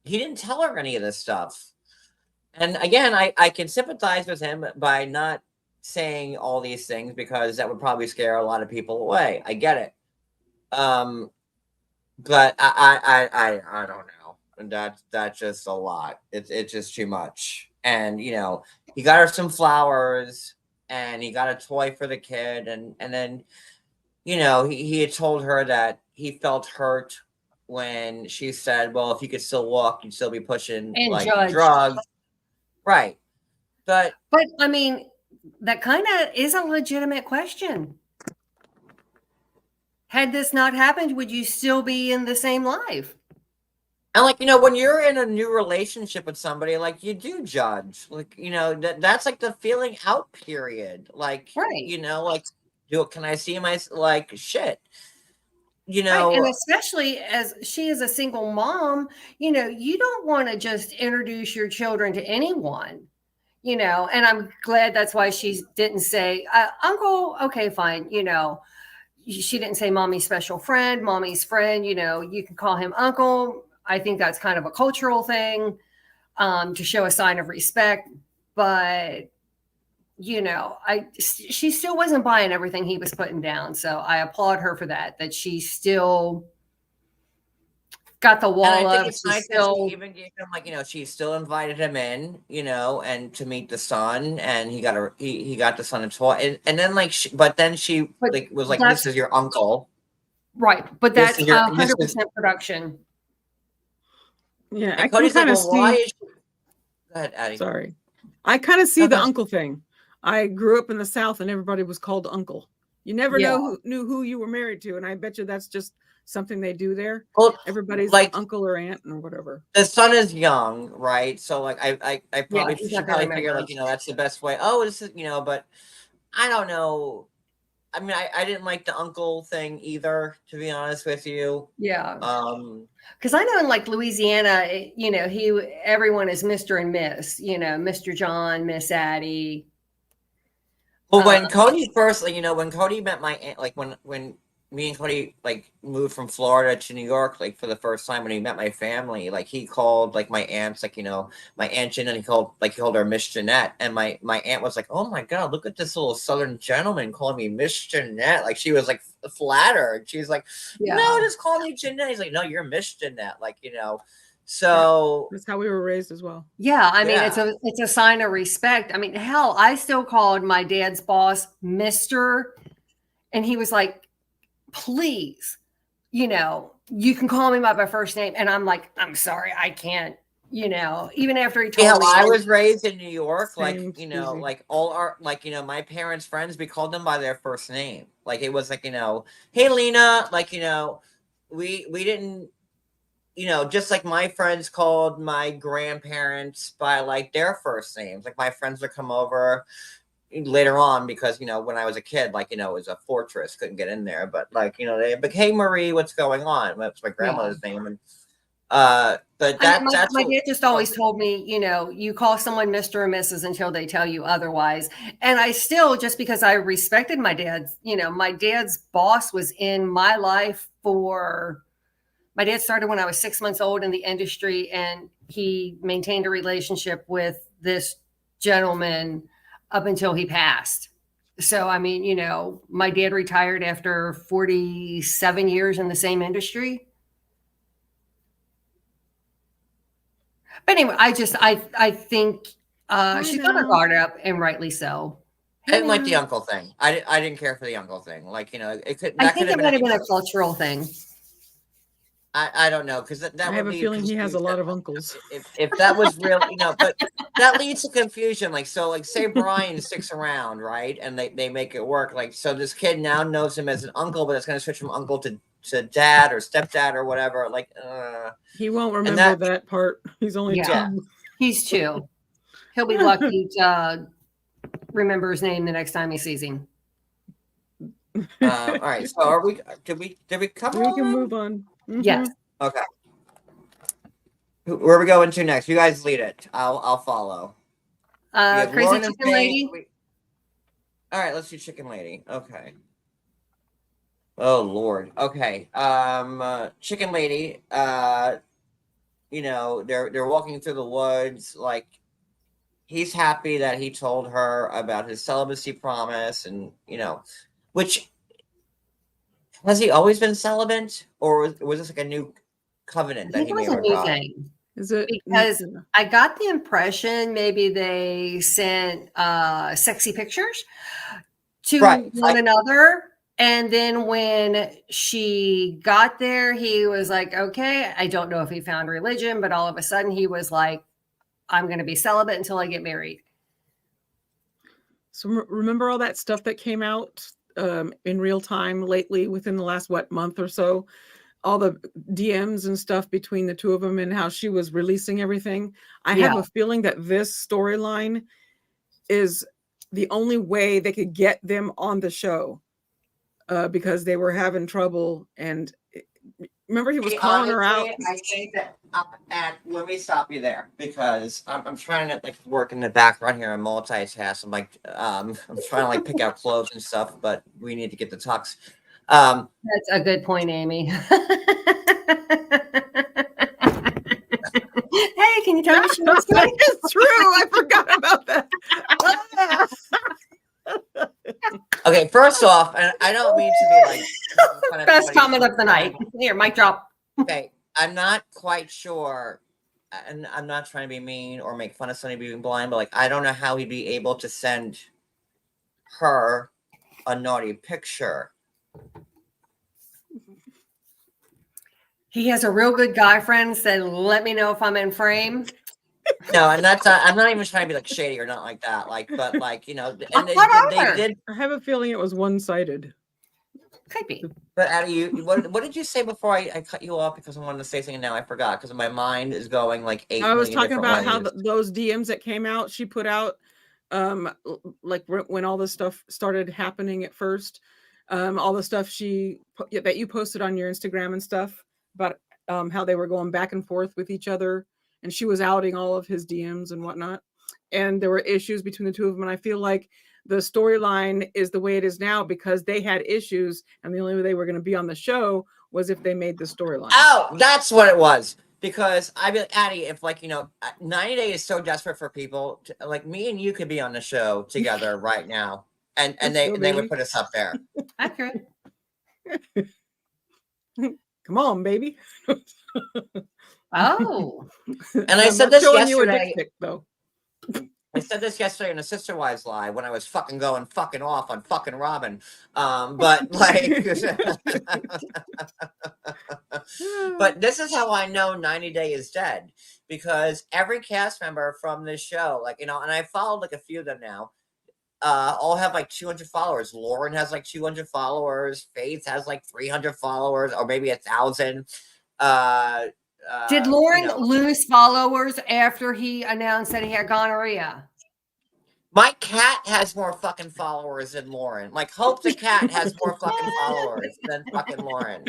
Speaker 1: he didn't tell her any of this stuff. And again, I can sympathize with him by not saying all these things because that would probably scare a lot of people away. I get it. But I don't know. And that's just a lot. It's just too much. And he got her some flowers and he got a toy for the kid, and then he had told her that he felt hurt when she said, well, if you could still walk, you'd still be pushing
Speaker 2: And
Speaker 1: like
Speaker 2: judged.
Speaker 1: drugs. Right. But
Speaker 2: I mean, that kind of is a legitimate question. Had this not happened, would you still be in the same life?
Speaker 1: and like, when you're in a new relationship with somebody, like you do judge, like, that's like the feeling out period. Like,
Speaker 2: Right.
Speaker 1: like, can I see my, like, shit,
Speaker 2: Right. And especially as she is a single mom, you don't want to just introduce your children to anyone, and I'm glad that's why she didn't say, uncle, okay, fine. She didn't say mommy's special friend, mommy's friend, you can call him uncle. I think that's kind of a cultural thing, to show a sign of respect. But she still wasn't buying everything he was putting down. So I applaud her for that she still got the wall
Speaker 1: and I
Speaker 2: up.
Speaker 1: think it's nice that she even gave him, like, she still invited him in, and to meet the son, and he got the son a toy, and then like, but then she like was like, this is your uncle.
Speaker 2: Right. But
Speaker 1: This
Speaker 2: that's
Speaker 1: is your-
Speaker 2: 100% production.
Speaker 3: Yeah,
Speaker 1: And
Speaker 3: I
Speaker 1: Cody's
Speaker 3: can kind
Speaker 1: like,
Speaker 3: of
Speaker 1: well, why
Speaker 3: see.
Speaker 1: is she... Go ahead, Addi.
Speaker 3: Sorry, I kind of see the
Speaker 1: Okay.
Speaker 3: uncle thing. I grew up in the South, and everybody was called uncle. You never knew who you were married to, and I bet you that's just something they do there.
Speaker 1: Well,
Speaker 3: Everybody's
Speaker 1: like
Speaker 3: uncle or aunt or whatever.
Speaker 1: the son is young, right? So like, I probably
Speaker 2: he's
Speaker 1: she
Speaker 2: not gonna
Speaker 1: probably figured,
Speaker 2: remember.
Speaker 1: like, that's the best way. Oh, this is, but I don't know. I mean, I didn't like the uncle thing either, to be honest with you.
Speaker 2: Yeah.
Speaker 1: Because
Speaker 2: I know in like Louisiana, everyone is Mr. and Miss, Mr. John, Miss Addi.
Speaker 1: well, when Cody first, like, when Cody met my aunt, like when me and Cody like moved from Florida to New York, like for the first time, when he met my family, like he called like my aunts, like, my aunt Jeanette, he called her Miss Jeanette, and my aunt was like, oh my god, look at this little Southern gentleman calling me Miss Jeanette. Like she was like flattered. She's like, no, just call me Jeanette. He's like, no, you're Miss Jeanette. Like, so
Speaker 3: that's how we were raised as well.
Speaker 2: Yeah, I mean, it's a sign of respect. I mean, hell, I still called my dad's boss Mr. And he was like, please, you can call me by my first name. And I'm like, I'm sorry, I can't, even after he told me.
Speaker 1: I was raised in New York,
Speaker 3: Same,
Speaker 1: like, like all our, like, my parents' friends, we called them by their first name. Like it was like, hey Lena, like, we didn't, just like my friends called my grandparents by like their first names. Like my friends would come over later on because, when I was a kid, like, it was a fortress, couldn't get in there. But like, they like, hey Marie, what's going on? That's my grandmother's name. And but that's
Speaker 2: my dad just always told me, you call someone Mr. or Mrs. until they tell you otherwise. And I still, just because I respected my dad's, my dad's boss was in my life my dad started when I was 6 months old in the industry, and he maintained a relationship with this gentleman up until he passed. So, I mean, my dad retired after 47 years in the same industry. But anyway, I think she's got her
Speaker 3: now.
Speaker 2: guard up, and rightly so.
Speaker 1: I didn't like the uncle thing. I didn't care for the uncle thing. Like, it could.
Speaker 2: I
Speaker 1: That
Speaker 2: think
Speaker 1: could have
Speaker 2: it might have been
Speaker 1: been.
Speaker 2: a cultural thing.
Speaker 1: I don't know, because that
Speaker 3: I
Speaker 1: would
Speaker 3: have a
Speaker 1: be
Speaker 3: feeling he has a
Speaker 1: confusion.
Speaker 3: lot of uncles.
Speaker 1: If that was real, but that leads to confusion. Like, so, like, say Brian sticks around, right, and they make it work. Like, so this kid now knows him as an uncle, but it's going to switch from uncle to dad or stepdad or whatever. Like,
Speaker 3: He won't remember that part. He's only
Speaker 2: Yeah.
Speaker 3: 2.
Speaker 2: He's 2. He'll be lucky to remember his name the next time he sees him.
Speaker 1: all right. So are we? Did we cover?
Speaker 3: We
Speaker 1: all
Speaker 3: can
Speaker 1: of them?
Speaker 3: move on. Mhm.
Speaker 2: Yes.
Speaker 1: Okay. Where are we going to next? You guys lead it. I'll follow. We have
Speaker 2: Crazy
Speaker 1: Lauren and
Speaker 2: Chicken Lady.
Speaker 1: All right, let's do Chicken Lady. Okay. Oh Lord. Okay. Chicken Lady. They're walking through the woods. Like, he's happy that he told her about his celibacy promise, and which, has he always been celibate, or was this like a new covenant
Speaker 2: I
Speaker 1: that
Speaker 2: think
Speaker 1: he
Speaker 2: it was
Speaker 1: made
Speaker 2: a
Speaker 1: with
Speaker 2: new
Speaker 1: God?
Speaker 2: thing.
Speaker 3: Is it
Speaker 2: Because I got the impression maybe they sent sexy pictures to
Speaker 1: Right.
Speaker 2: one another. And then when she got there, he was like, okay, I don't know if he found religion, but all of a sudden he was like, I'm going to be celibate until I get married.
Speaker 3: So remember all that stuff that came out in real time lately within the last month or so? All the DMs and stuff between the two of them and how she was releasing everything. I have a feeling that this storyline is the only way they could get them on the show because they were having trouble. And remember, he was calling her out.
Speaker 1: I think that, and let me stop you there, because I'm trying to work in the background here and multitask. I'm I'm trying to pick out clothes and stuff, but we need to get the talks.
Speaker 2: That's a good point, Amy. Hey, can you tell me she looks good?
Speaker 3: It's true. I forgot about that.
Speaker 1: Okay, first off, and I don't mean to be
Speaker 2: Best comment of the night. Here, mic drop.
Speaker 1: Okay, I'm not quite sure, and I'm not trying to be mean or make fun of somebody being blind, but I don't know how he'd be able to send her a naughty picture.
Speaker 2: He has a real good guy friend. Said, "Let me know if I'm in frame."
Speaker 1: No, and that's I'm not even trying to be shady or not like that. And they did.
Speaker 3: I have a feeling it was one-sided.
Speaker 2: Could be.
Speaker 1: But Addi, what did you say before I cut you off because I wanted to say something and now I forgot because my mind is going 8
Speaker 3: I was
Speaker 1: million
Speaker 3: talking
Speaker 1: different
Speaker 3: about how
Speaker 1: ways.
Speaker 3: those DMs that came out, she put out, when all this stuff started happening at first, all the stuff that you posted on your Instagram and stuff about how they were going back and forth with each other, and she was outing all of his DMs and whatnot, and there were issues between the two of them, and I feel like the storyline is the way it is now because they had issues, and the only way they were going to be on the show was if they made the storyline.
Speaker 1: Oh, that's what it was. Because I mean, Addi, if 90 Day is so desperate for people, me and you could be on the show together right now, and they would put us up there.
Speaker 2: Accurate.
Speaker 3: Come on, baby.
Speaker 2: Oh.
Speaker 1: And I said this
Speaker 3: showing you a
Speaker 1: yesterday.
Speaker 3: dick pic, though.
Speaker 1: I said this yesterday in a Sister Wives live when I was fucking off on fucking Robin. But but this is how I know 90 Day is dead, because every cast member from this show, and I followed a few of them now, all have 200 followers. Lauren has 200 followers. Faith has 300 followers, or maybe 1,000.
Speaker 2: Did Lauren lose followers after he announced that he had gonorrhea?
Speaker 1: My cat has more fucking followers than Lauren. Hope the cat has more fucking followers than fucking Lauren.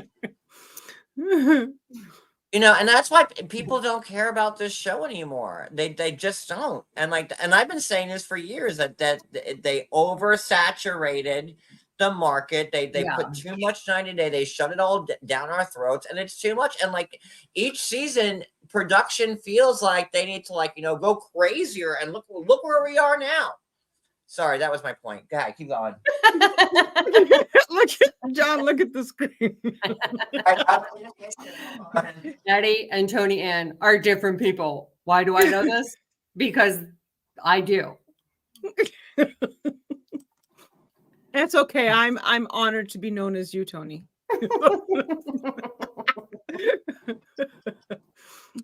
Speaker 1: And that's why people don't care about this show anymore. They just don't. And I've been saying this for years that they oversaturated the market. They put too much 90 Day. They shut it all down our throats, and it's too much. And each season, production feels like they need to go crazier. And look where we are now. Sorry, that was my point. Go ahead, keep going.
Speaker 3: Look at the screen.
Speaker 2: Addi and Tony Ann are different people. Why do I know this? Because I do.
Speaker 3: That's okay. I'm honored to be known as you, Tony.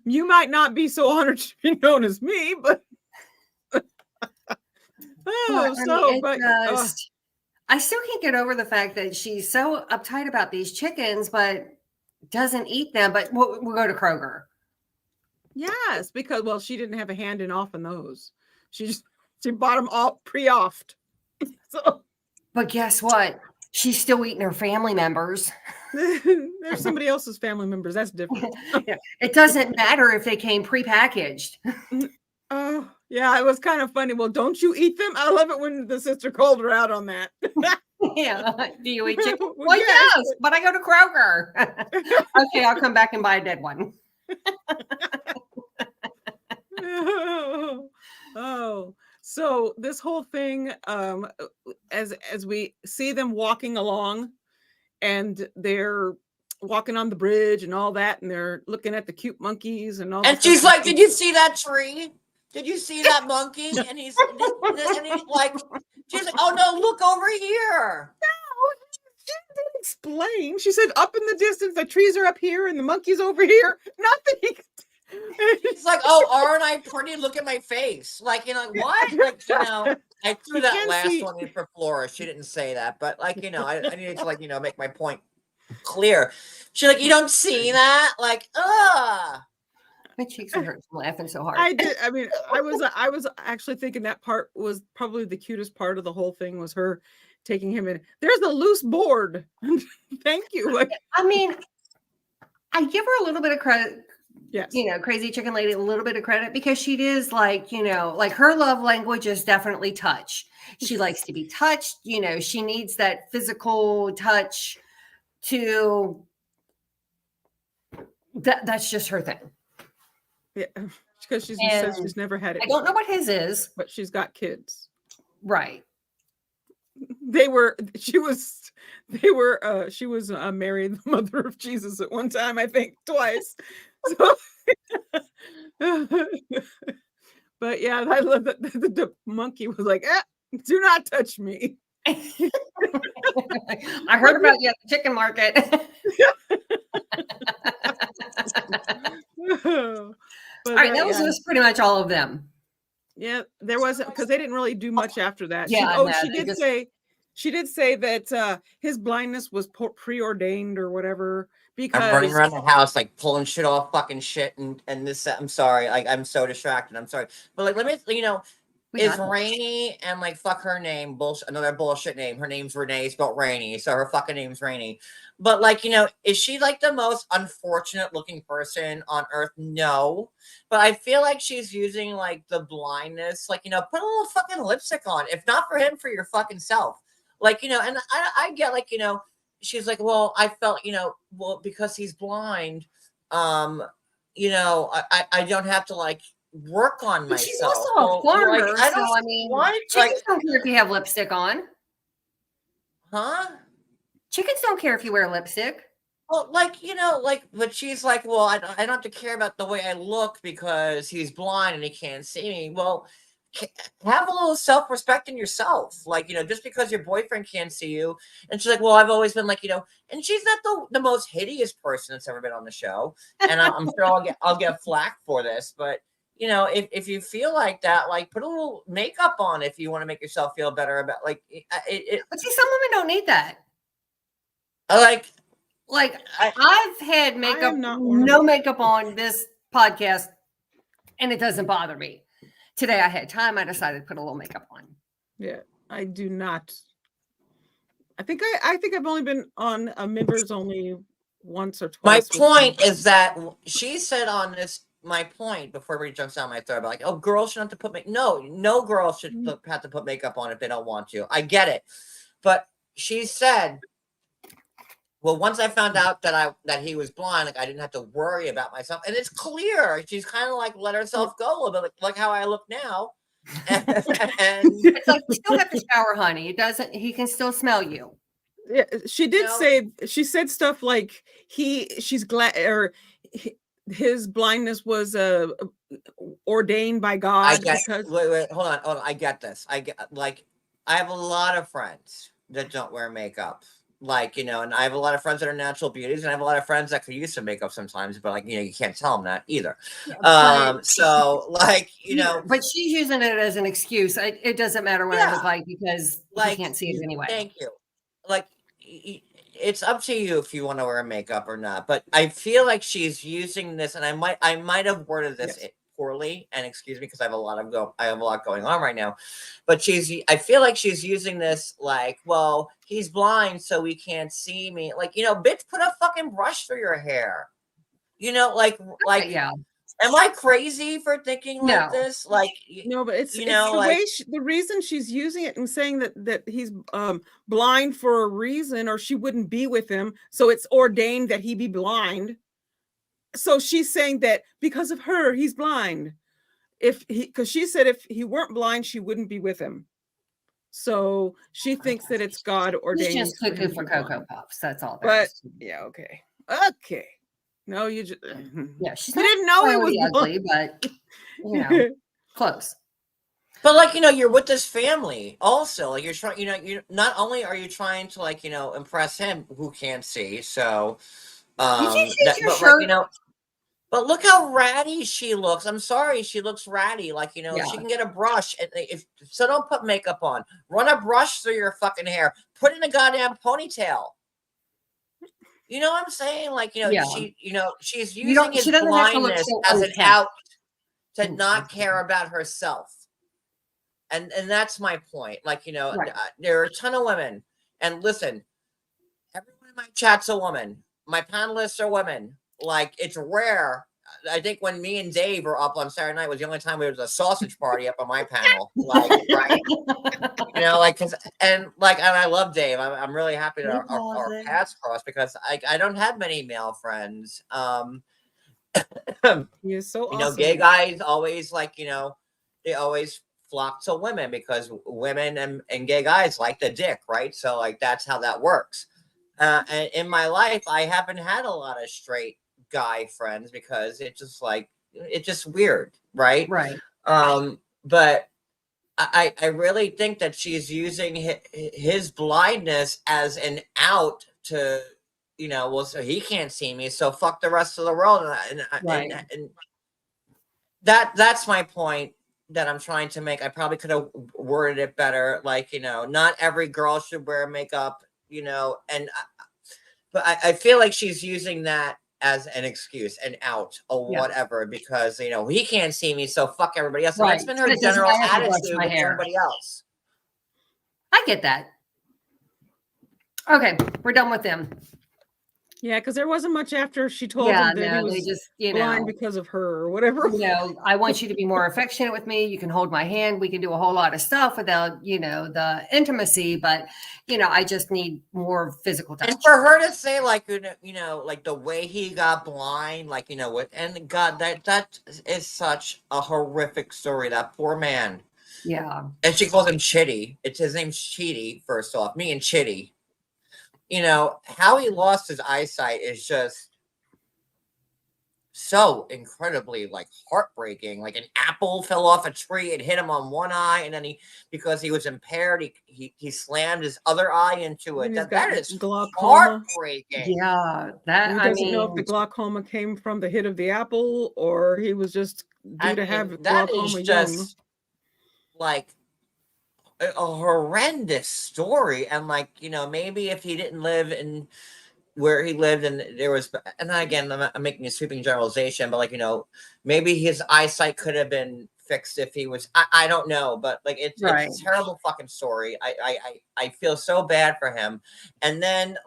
Speaker 3: You might not be so honored to be known as me, but
Speaker 2: I still can't get over the fact that she's so uptight about these chickens, but doesn't eat them. But we'll go to Kroger.
Speaker 3: Yes, because she didn't have a hand in offing those. She bought them all pre-offed. So,
Speaker 2: but guess what? She's still eating her family members.
Speaker 3: There's somebody else's family members. That's different.
Speaker 2: It doesn't matter if they came pre-packaged.
Speaker 3: Oh, yeah, it was kind of funny. Well, don't you eat them? I love it when the sister called her out on that.
Speaker 2: Yeah. Do you eat chicken?
Speaker 3: Well,
Speaker 2: yes, but I go to Kroger. Okay, I'll come back and buy a dead one.
Speaker 3: Oh, so this whole thing, as we see them walking along, and they're walking on the bridge and all that, and they're looking at the cute monkeys and all.
Speaker 1: And she's like, "Did you see that tree? Did you see that monkey?" And he's like, she's like, "Oh no, look over here."
Speaker 3: No, she didn't explain. She said, "Up in the distance, the trees are up here, and the monkeys over here." Nothing.
Speaker 1: He's like, "Oh, aren't I pretty? Look at my face." Like, what? Like, I threw that last one in for Flora. She didn't say that, but I needed to make my point clear. She's like, "You don't see that?" Like,
Speaker 2: my cheeks are hurting from laughing so hard.
Speaker 3: I did. I mean, I was actually thinking that part was probably the cutest part of the whole thing, was her taking him in. There's a loose board. Thank you. Like,
Speaker 2: I mean, I give her a little bit of credit.
Speaker 3: Yes.
Speaker 2: Crazy chicken lady, a little bit of credit, because she is like her love language is definitely touch. She likes to be touched. She needs that physical touch to that's just her thing.
Speaker 3: Yeah, because she says she's never had it.
Speaker 2: I don't know what his is,
Speaker 3: but she's got kids.
Speaker 2: Right.
Speaker 3: She was Mary, the mother of Jesus, at one time, I think, twice. So, but yeah, I love that the monkey was like, "Do not touch me."
Speaker 2: I heard about you at the chicken market. All right, that was pretty much all of them.
Speaker 3: Yeah, there wasn't, because they didn't really do much after that.
Speaker 2: Yeah,
Speaker 3: she did say that his blindness was preordained or whatever, because
Speaker 1: I'm running around the house like pulling shit off fucking shit and this. I'm sorry, like I'm so distracted. I'm sorry, but like let me, is Rainy and like fuck her name bullshit, another bullshit name. Her name's Renee, spelled Rainy, so her fucking name's Rainy. But like, is she like the most unfortunate looking person on earth? No, but I feel like she's using like the blindness, like, put a little fucking lipstick on, if not for him, for your fucking self. Like, and I get like, she's like, well, I felt, well, because he's blind, I don't have to like work on myself.
Speaker 2: She's also a farmer,
Speaker 1: what?
Speaker 2: Chickens don't care if you have lipstick on.
Speaker 1: Huh?
Speaker 2: Chickens don't care if you wear lipstick.
Speaker 1: Well, but she's like, well, I don't have to care about the way I look because he's blind and he can't see me. Well, have a little self-respect in yourself. Like, just because your boyfriend can't see you. And she's like, well, I've always been like, and she's not the most hideous person that's ever been on the show. And I'm sure I'll get flack for this, but if you feel like that, like put a little makeup on if you want to make yourself feel better about like it.
Speaker 2: But see, some women don't need that.
Speaker 1: Like
Speaker 2: I've had makeup, no makeup on this podcast, and it doesn't bother me. Today I had time. I decided to put a little makeup on.
Speaker 3: Yeah, I do not. I think I've only been on a members only once or twice.
Speaker 1: My point is that she said on this. My point before everybody jumps down my throat about like, oh, girls shouldn't have to put no girl should have to put makeup on if they don't want to. I get it, but she said, well, once I found out that he was blind, like I didn't have to worry about myself, and it's clear she's kind of like let herself go a little bit, like how I look now. And
Speaker 2: it's like, you still have to shower, honey. He can still smell you.
Speaker 3: Yeah, she did say, she said stuff like she's glad, or his blindness was ordained by
Speaker 1: I
Speaker 3: God
Speaker 1: get.
Speaker 3: because
Speaker 1: Wait, hold on. I get this. I get I have a lot of friends that don't wear makeup. Like, and I have a lot of friends that are natural beauties, and I have a lot of friends that could use some makeup sometimes, but you can't tell them that either. So
Speaker 2: but she's using it as an excuse. It doesn't matter what I look like because he can't see it anyway.
Speaker 1: Thank you. Like, it's up to you if you want to wear makeup or not. But I feel like she's using this, and I might have worded this poorly, and excuse me because I have a lot going on right now. But I feel like she's using this like, well, he's blind, so he can't see me. Like, bitch, put a fucking brush through your hair.
Speaker 2: Yeah.
Speaker 1: Am I crazy for thinking like this? Like,
Speaker 3: no, but it's the way the reason she's using it and saying that he's blind for a reason, or she wouldn't be with him. So it's ordained that he be blind. So she's saying that because of her, he's blind. Because she said if he weren't blind, she wouldn't be with him. So she thinks that it's God ordained.
Speaker 2: He's just cuckoo for Cocoa Puffs. That's all.
Speaker 3: But yeah, okay. No, you just
Speaker 2: she's
Speaker 3: you didn't know it was
Speaker 2: ugly, but close.
Speaker 1: But you're with this family also. Like, you're trying, you not only are you trying to impress him who can't see. So but look how ratty she looks. I'm sorry, she looks ratty. She can get a brush, and so don't put makeup on. Run a brush through your fucking hair. Put it in a goddamn ponytail. You know what I'm saying? She's using his blindness as an out to not care about herself. And that's my point. There are a ton of women. And listen, everyone in my chat's a woman. My panelists are women. It's rare. I think when me and Dave were up on Saturday night was the only time there was a sausage party up on my panel. Right? And I love Dave. I'm really happy that our paths crossed because I don't have many male friends.
Speaker 3: You're so awesome.
Speaker 1: Gay guys always they always flock to women because women and gay guys like the dick, right? So that's how that works. And in my life, I haven't had a lot of straight guy friends because it's just weird, right?
Speaker 2: Right.
Speaker 1: But I really think that she's using his blindness as an out to, so he can't see me, so fuck the rest of the world. And that's my point that I'm trying to make. I probably could have worded it better. Not every girl should wear makeup, but I feel like she's using that as an excuse, an out, or whatever, because he can't see me, so fuck everybody else. Right. That's been her general attitude with everybody else.
Speaker 2: I get that. Okay, we're done with them.
Speaker 3: Yeah, because there wasn't much after she told him that he was just blind because of her or whatever.
Speaker 2: I want you to be more affectionate with me. You can hold my hand. We can do a whole lot of stuff without, the intimacy. But, I just need more physical touch.
Speaker 1: And for her to say, the way he got blind, and God, that is such a horrific story. That poor man.
Speaker 2: Yeah.
Speaker 1: And she calls him Chitty. His name's Chitty, first off. Me and Chitty. How he lost his eyesight is just so incredibly heartbreaking. Like an apple fell off a tree and hit him on one eye, and then because he was impaired, he slammed his other eye into it. That is glaucoma. Heartbreaking.
Speaker 2: Yeah,
Speaker 3: he doesn't know if the glaucoma came from the hit of the apple or he was just due to have glaucoma.
Speaker 1: That is just a horrendous story. And maybe if he didn't live in where he lived and there was, and again, I'm making a sweeping generalization, but maybe his eyesight could have been fixed if he was, I don't know, but it's a terrible fucking story. I feel so bad for him. And then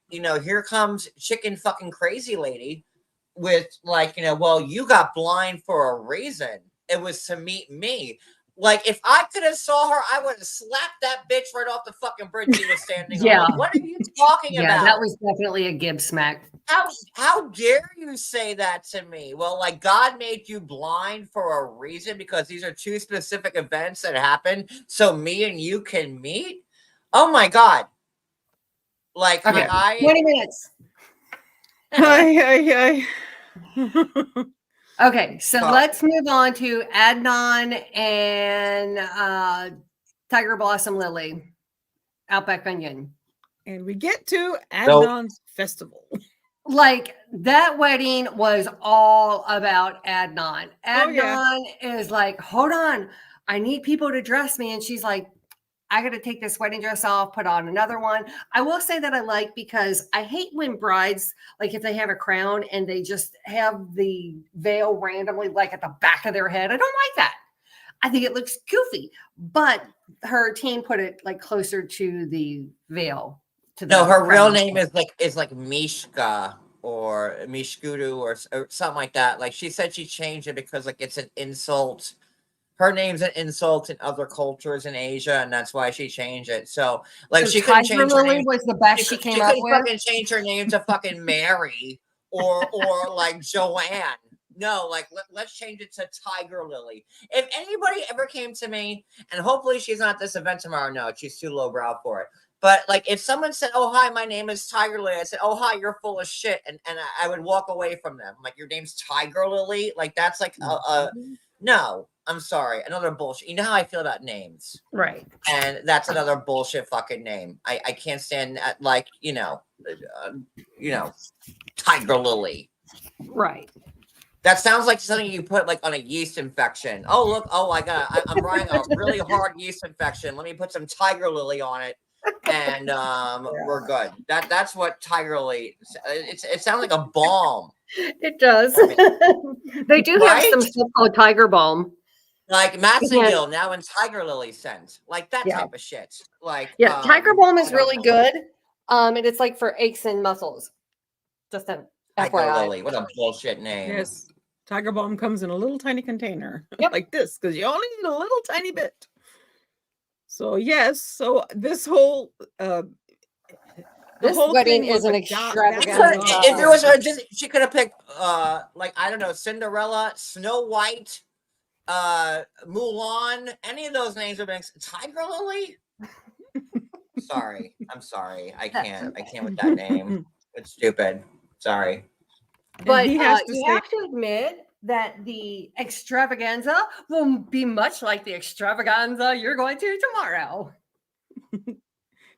Speaker 1: here comes chicken fucking crazy lady with well, you got blind for a reason. It was to meet me. If I could have saw her, I would have slapped that bitch right off the fucking bridge he was standing on. What are you talking about?
Speaker 2: Yeah, that was definitely a Gibbs smack.
Speaker 1: How dare you say that to me? Well, God made you blind for a reason because these are two specific events that happened, so me and you can meet? Oh my God.
Speaker 2: Okay. 20 minutes.
Speaker 3: Hi.
Speaker 2: Okay, so
Speaker 1: Well-
Speaker 2: let's move on to Adnan and Tiger Blossom Lily, Outback Onion.
Speaker 3: And we get to Adnan's festival.
Speaker 2: Like that wedding was all about Adnan.
Speaker 3: Oh, yeah.
Speaker 2: Adnan is like, hold on, I need people to dress me. And she's like, I got to take this wedding dress off, put on another one. I will say that I like because I hate when brides, like if they have a crown and they just have the veil randomly like at the back of their head. I don't like that. I think it looks goofy, but her team put it like closer to the veil. To
Speaker 1: No,
Speaker 2: the
Speaker 1: her real
Speaker 2: crown.
Speaker 1: name is like Mishka or Mishkudu or something like that. Like she said she changed it because like it's an insult. Her name's an insult in other cultures in Asia, and that's why she changed it. So like
Speaker 2: So
Speaker 1: she couldn't
Speaker 2: Tiger
Speaker 1: change her
Speaker 2: Lily
Speaker 1: name.
Speaker 2: was the best she
Speaker 1: She
Speaker 2: came up
Speaker 1: couldn't
Speaker 2: with.
Speaker 1: fucking change her name to fucking Mary or like Joanne. No, like let's change it to Tiger Lily. If anybody ever came to me, and hopefully she's not at this event tomorrow. No, she's too lowbrow for it. But like if someone said, "Oh hi, my name is Tiger Lily," I said, "Oh hi, you're full of shit," and I would walk away from them. Like your name's Tiger Lily. Like that's like no. I'm sorry, another bullshit. You know how I feel about names,
Speaker 2: Right.
Speaker 1: and that's another bullshit fucking name. I can't stand that. Like Tiger Lily.
Speaker 2: Right.
Speaker 1: That sounds like something you put like on a yeast infection. Oh look, I'm running a really hard yeast infection. Let me put some Tiger Lily on it, and we're good. That's what Tiger Lily. It sounds like a balm.
Speaker 2: It does. They do have some stuff called Tiger Balm.
Speaker 1: Like Massengill now in Tiger Lily scent, like that
Speaker 2: Yeah.
Speaker 1: type of shit. Like
Speaker 2: Tiger Balm is
Speaker 1: I don't
Speaker 2: really
Speaker 1: know.
Speaker 2: good. And it's like for aches and muscles. Just a
Speaker 1: Tiger
Speaker 2: FYI.
Speaker 1: Lily, what a bullshit name.
Speaker 3: Yes. Tiger Balm comes in a little tiny container
Speaker 2: Yep.
Speaker 3: like this because you only need a little tiny bit. So yes, so this whole
Speaker 2: This
Speaker 3: whole
Speaker 2: wedding
Speaker 3: thing
Speaker 2: is
Speaker 3: was
Speaker 2: an
Speaker 3: a
Speaker 2: extravagant.
Speaker 1: If there was she could have picked like I don't know, Cinderella, Snow White, Mulan, any of those names would make Tiger Lily. Sorry, I'm sorry. I can't with that name. It's stupid. Sorry.
Speaker 2: But
Speaker 3: he has to
Speaker 2: you
Speaker 3: say-
Speaker 2: have to admit that the extravaganza will be much like the extravaganza you're going to tomorrow.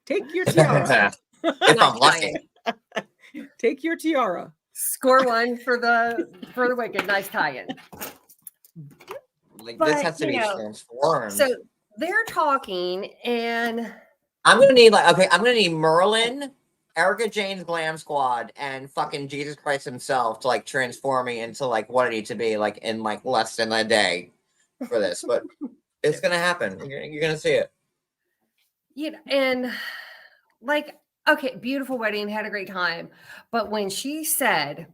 Speaker 3: Take your tiara.
Speaker 1: If I'm lucky.
Speaker 3: Take your tiara.
Speaker 2: Score one for the wicked. Nice tie-in.
Speaker 1: Like,
Speaker 2: But,
Speaker 1: this has to be
Speaker 2: you know,
Speaker 1: transformed.
Speaker 2: So they're talking, and
Speaker 1: I'm gonna need Merlin, Erica Jane's Glam Squad, and fucking Jesus Christ himself to like transform me into like what I need to be like in like less than a day for this. But it's gonna happen. You're gonna see it.
Speaker 2: and like, okay, beautiful wedding, had a great time. But when she said,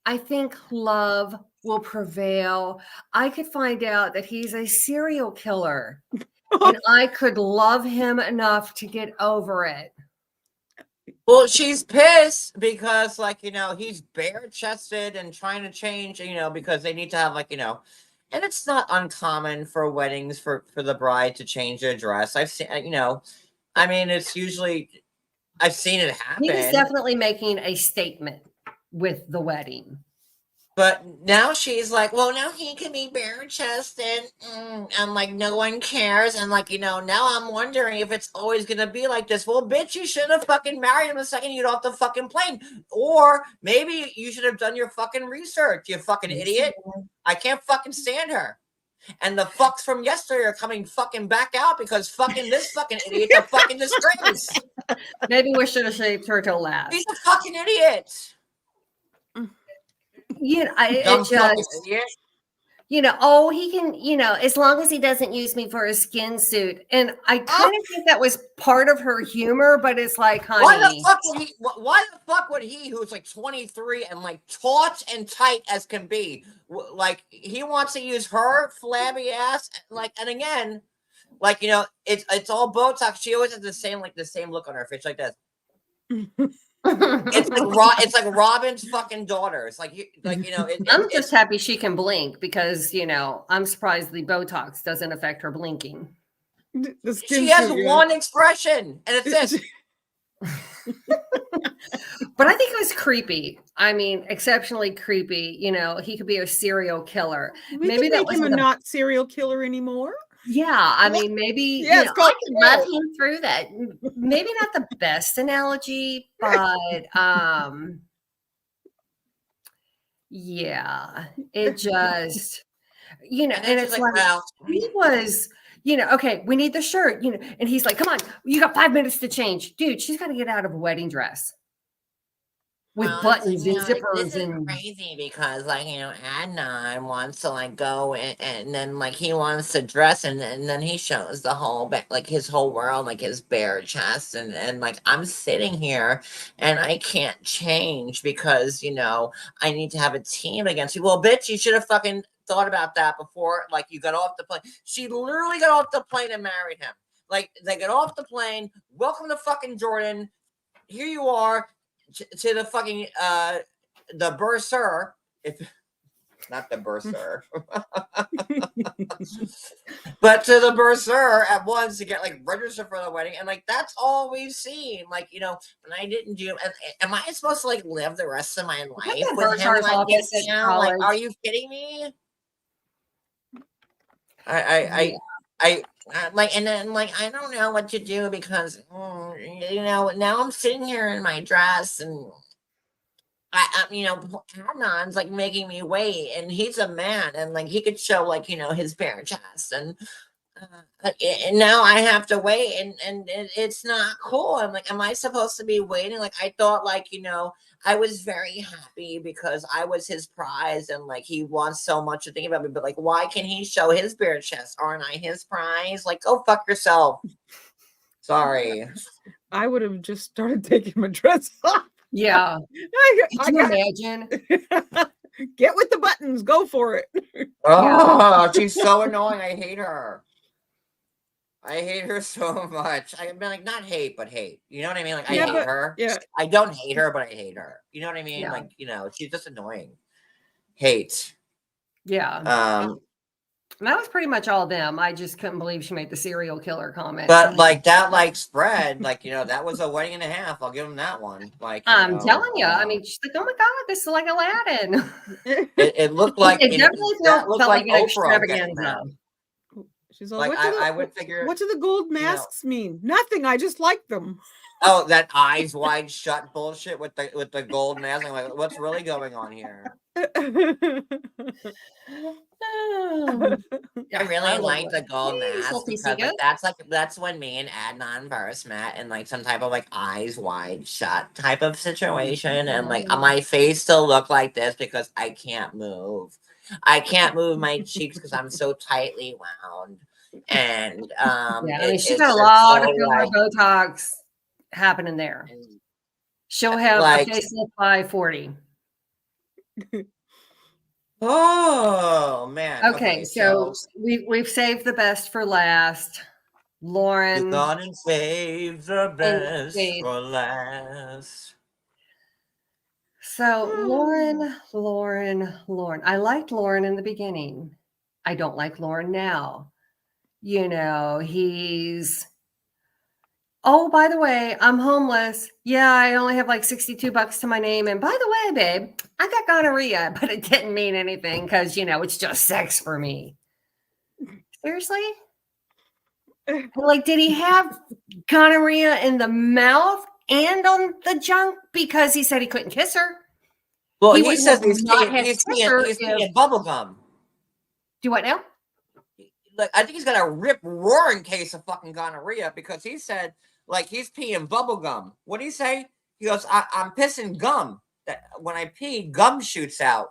Speaker 2: I think love will prevail, I could find out that he's a serial killer and I could love him enough to get over it.
Speaker 1: Well, she's pissed because he's bare chested and trying to change, because they need to have and it's not uncommon for weddings for the bride to change their dress. I've seen, it's usually, I've seen it happen.
Speaker 2: He was definitely making a statement with the wedding.
Speaker 1: But now she's like, well, now he can be bare chested, and like no one cares, and now I'm wondering if it's always gonna be like this. Well, bitch, you should have fucking married him the second you got off the fucking plane, or maybe you should have done your fucking research. You fucking idiot! I can't fucking stand her. And the fucks from yesterday are coming fucking back out because fucking this fucking idiot's a fucking disgrace.
Speaker 2: Maybe we should have saved her till last.
Speaker 1: He's a fucking idiot.
Speaker 2: It
Speaker 1: Dumb
Speaker 2: just,
Speaker 1: fucking idiot.
Speaker 2: he can, as long as he doesn't use me for a skin suit. And I kind of think that was part of her humor, but it's like, honey.
Speaker 1: Why the fuck would he, who's like 23 and like taut and tight as can be, like he wants to use her flabby ass, and again, it's all Botox. She always has the same look on her face, like this. It's like Robin's fucking daughter. It's
Speaker 2: I'm just happy she can blink because I'm surprised the Botox doesn't affect her blinking.
Speaker 1: She has one expression, and it's this.
Speaker 2: But I think it was creepy. I mean, exceptionally creepy. You know, he could be a serial killer.
Speaker 3: We
Speaker 2: Maybe
Speaker 3: could
Speaker 2: that
Speaker 3: make him a
Speaker 2: wasn't the
Speaker 3: not serial killer anymore.
Speaker 2: yeah. I mean, maybe
Speaker 3: Yeah, it's
Speaker 2: I
Speaker 3: called
Speaker 2: could love him through that. Maybe not the best analogy, but yeah, it just
Speaker 1: And then
Speaker 2: and
Speaker 1: she's
Speaker 2: it's
Speaker 1: like,
Speaker 2: like
Speaker 1: well,
Speaker 2: he was. Okay, we need the shirt, and he's like, come on, you got 5 minutes to change. Dude, she's got to get out of a wedding dress with
Speaker 1: well, it's like,
Speaker 2: buttons and
Speaker 1: like, this
Speaker 2: zippers
Speaker 1: is
Speaker 2: and
Speaker 1: crazy because, like, Adnan wants to, like, go and then, like, he wants to dress and then he shows the whole, like, his whole world, like, his bare chest. Like, I'm sitting here and I can't change because, I need to have a team against you. Well, bitch, you should have fucking thought about that before, like, you got off the plane. She literally got off the plane and married him. Like, they get off the plane, welcome to fucking Jordan. Here you are. To the fucking the bursar, if not the bursar, but to the bursar at once to get like registered for the wedding, and like that's all we've seen. Like and I didn't do. Am I supposed to like live the rest of my life
Speaker 2: the
Speaker 1: with him?
Speaker 2: bursar's
Speaker 1: Like,
Speaker 2: office at
Speaker 1: like,
Speaker 2: college.
Speaker 1: are you kidding me? I like, and then like I don't know what to do because now I'm sitting here in my dress and Adnan's like making me wait, and he's a man, and like he could show like his bare chest, and now I have to wait, and it's not cool. I'm like, am I supposed to be waiting? Like I thought, like I was very happy because I was his prize, and like he wants so much to think about me. But like, why can he show his bare chest? Aren't I his prize? Like, go fuck yourself. Sorry.
Speaker 3: I would have just started taking my dress off.
Speaker 2: Yeah.
Speaker 3: I
Speaker 2: Could you imagine?
Speaker 3: Get with the buttons. Go for it.
Speaker 1: Oh, she's so annoying. I hate her. I hate her so much. I mean, like, not hate, but hate. You know what I mean? Like, I hate her.
Speaker 3: Yeah.
Speaker 1: I don't hate her, but I hate her. You know what I mean?
Speaker 2: Yeah.
Speaker 1: Like, she's just annoying. Hate.
Speaker 2: Yeah. And that was pretty much all them. I just couldn't believe she made the serial killer comment.
Speaker 1: But like that, like spread, like that was a wedding and a half. I'll give him that one. Like
Speaker 2: I'm telling you, I mean, she's like, oh my god, this is like Aladdin.
Speaker 1: It looked like
Speaker 2: it definitely felt like an extravaganza.
Speaker 3: She's all,
Speaker 1: like, I would figure.
Speaker 3: What do the gold masks mean? Nothing. I just like them.
Speaker 1: Oh, that eyes wide shut bullshit with the gold mask. I'm like, what's really going on here? I really like the gold mask because like, that's when me and Adnan first met in like some type of like eyes wide shut type of situation, and like my face still looked like this because I can't move. I can't move my cheeks because I'm so tightly wound, and
Speaker 2: I mean, she's got a lot of filler Botox happening there. She'll have a facelift by 40.
Speaker 1: Oh man.
Speaker 2: Okay, so we've saved the best for last. Lauren.
Speaker 1: We've gone and saved the best for last.
Speaker 2: So Lauren. I liked Lauren in the beginning. I don't like Lauren now. He's, oh, by the way, I'm homeless. Yeah, I only have like $62 to my name. And by the way, babe, I got gonorrhea, but it didn't mean anything because, it's just sex for me. Seriously? Like, did he have gonorrhea in the mouth and on the junk because he said he couldn't kiss her?
Speaker 1: Well, he says he's peeing bubble gum.
Speaker 2: Do what now?
Speaker 1: Like, I think he's got a rip-roaring case of fucking gonorrhea because he said, like, he's peeing bubble gum. What did he say? He goes, I'm pissing gum. That when I pee, gum shoots out.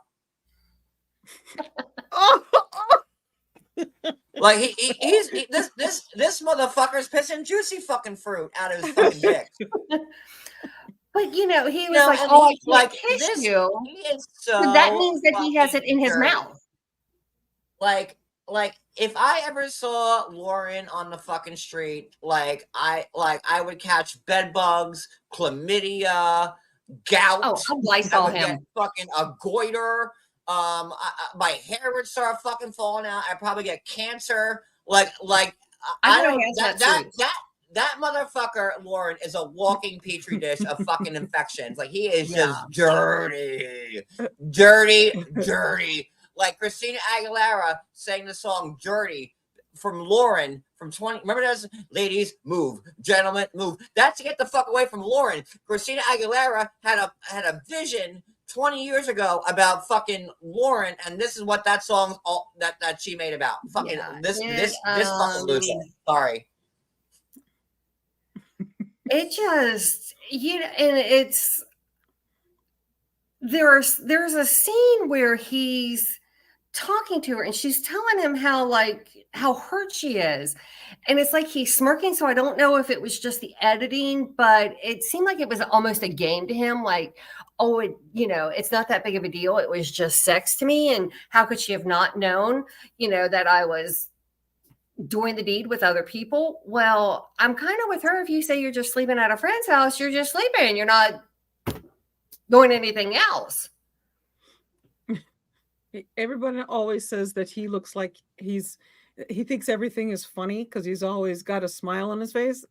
Speaker 1: Like this motherfucker's pissing juicy fucking fruit out of his fucking dick.
Speaker 2: But he was I can't kiss you.
Speaker 1: He is so.
Speaker 2: But that means that he has it in his mouth.
Speaker 1: Like if I ever saw Lauren on the fucking street, like I would catch bed bugs, chlamydia, gout.
Speaker 2: Oh, I'd Lysol him.
Speaker 1: Fucking a goiter. My hair would start fucking falling out. I'd probably get cancer. I don't. that motherfucker, Lauren, is a walking petri dish of fucking infections. Like, he is
Speaker 2: Yeah.
Speaker 1: just dirty. Dirty, dirty. Like Christina Aguilera sang the song Dirty from Lauren from 20. Remember those? Ladies, move. Gentlemen, move. That's to get the fuck away from Lauren. Christina Aguilera had a vision 20 years ago about fucking Lauren, and this is what that song that she made about. Fucking this fucking loser. Sorry.
Speaker 2: It just, and it's there's a scene where he's talking to her and she's telling him how hurt she is, and it's like he's smirking, so I don't know if it was just the editing, but it seemed like it was almost a game to him, like, oh, it's not that big of a deal, it was just sex to me, and how could she have not known that I was doing the deed with other people? Well, I'm kind of with her. If you say you're just sleeping at a friend's house, you're just sleeping, you're not doing anything else.
Speaker 3: Everybody always says that he looks like he thinks everything is funny because he's always got a smile on his face.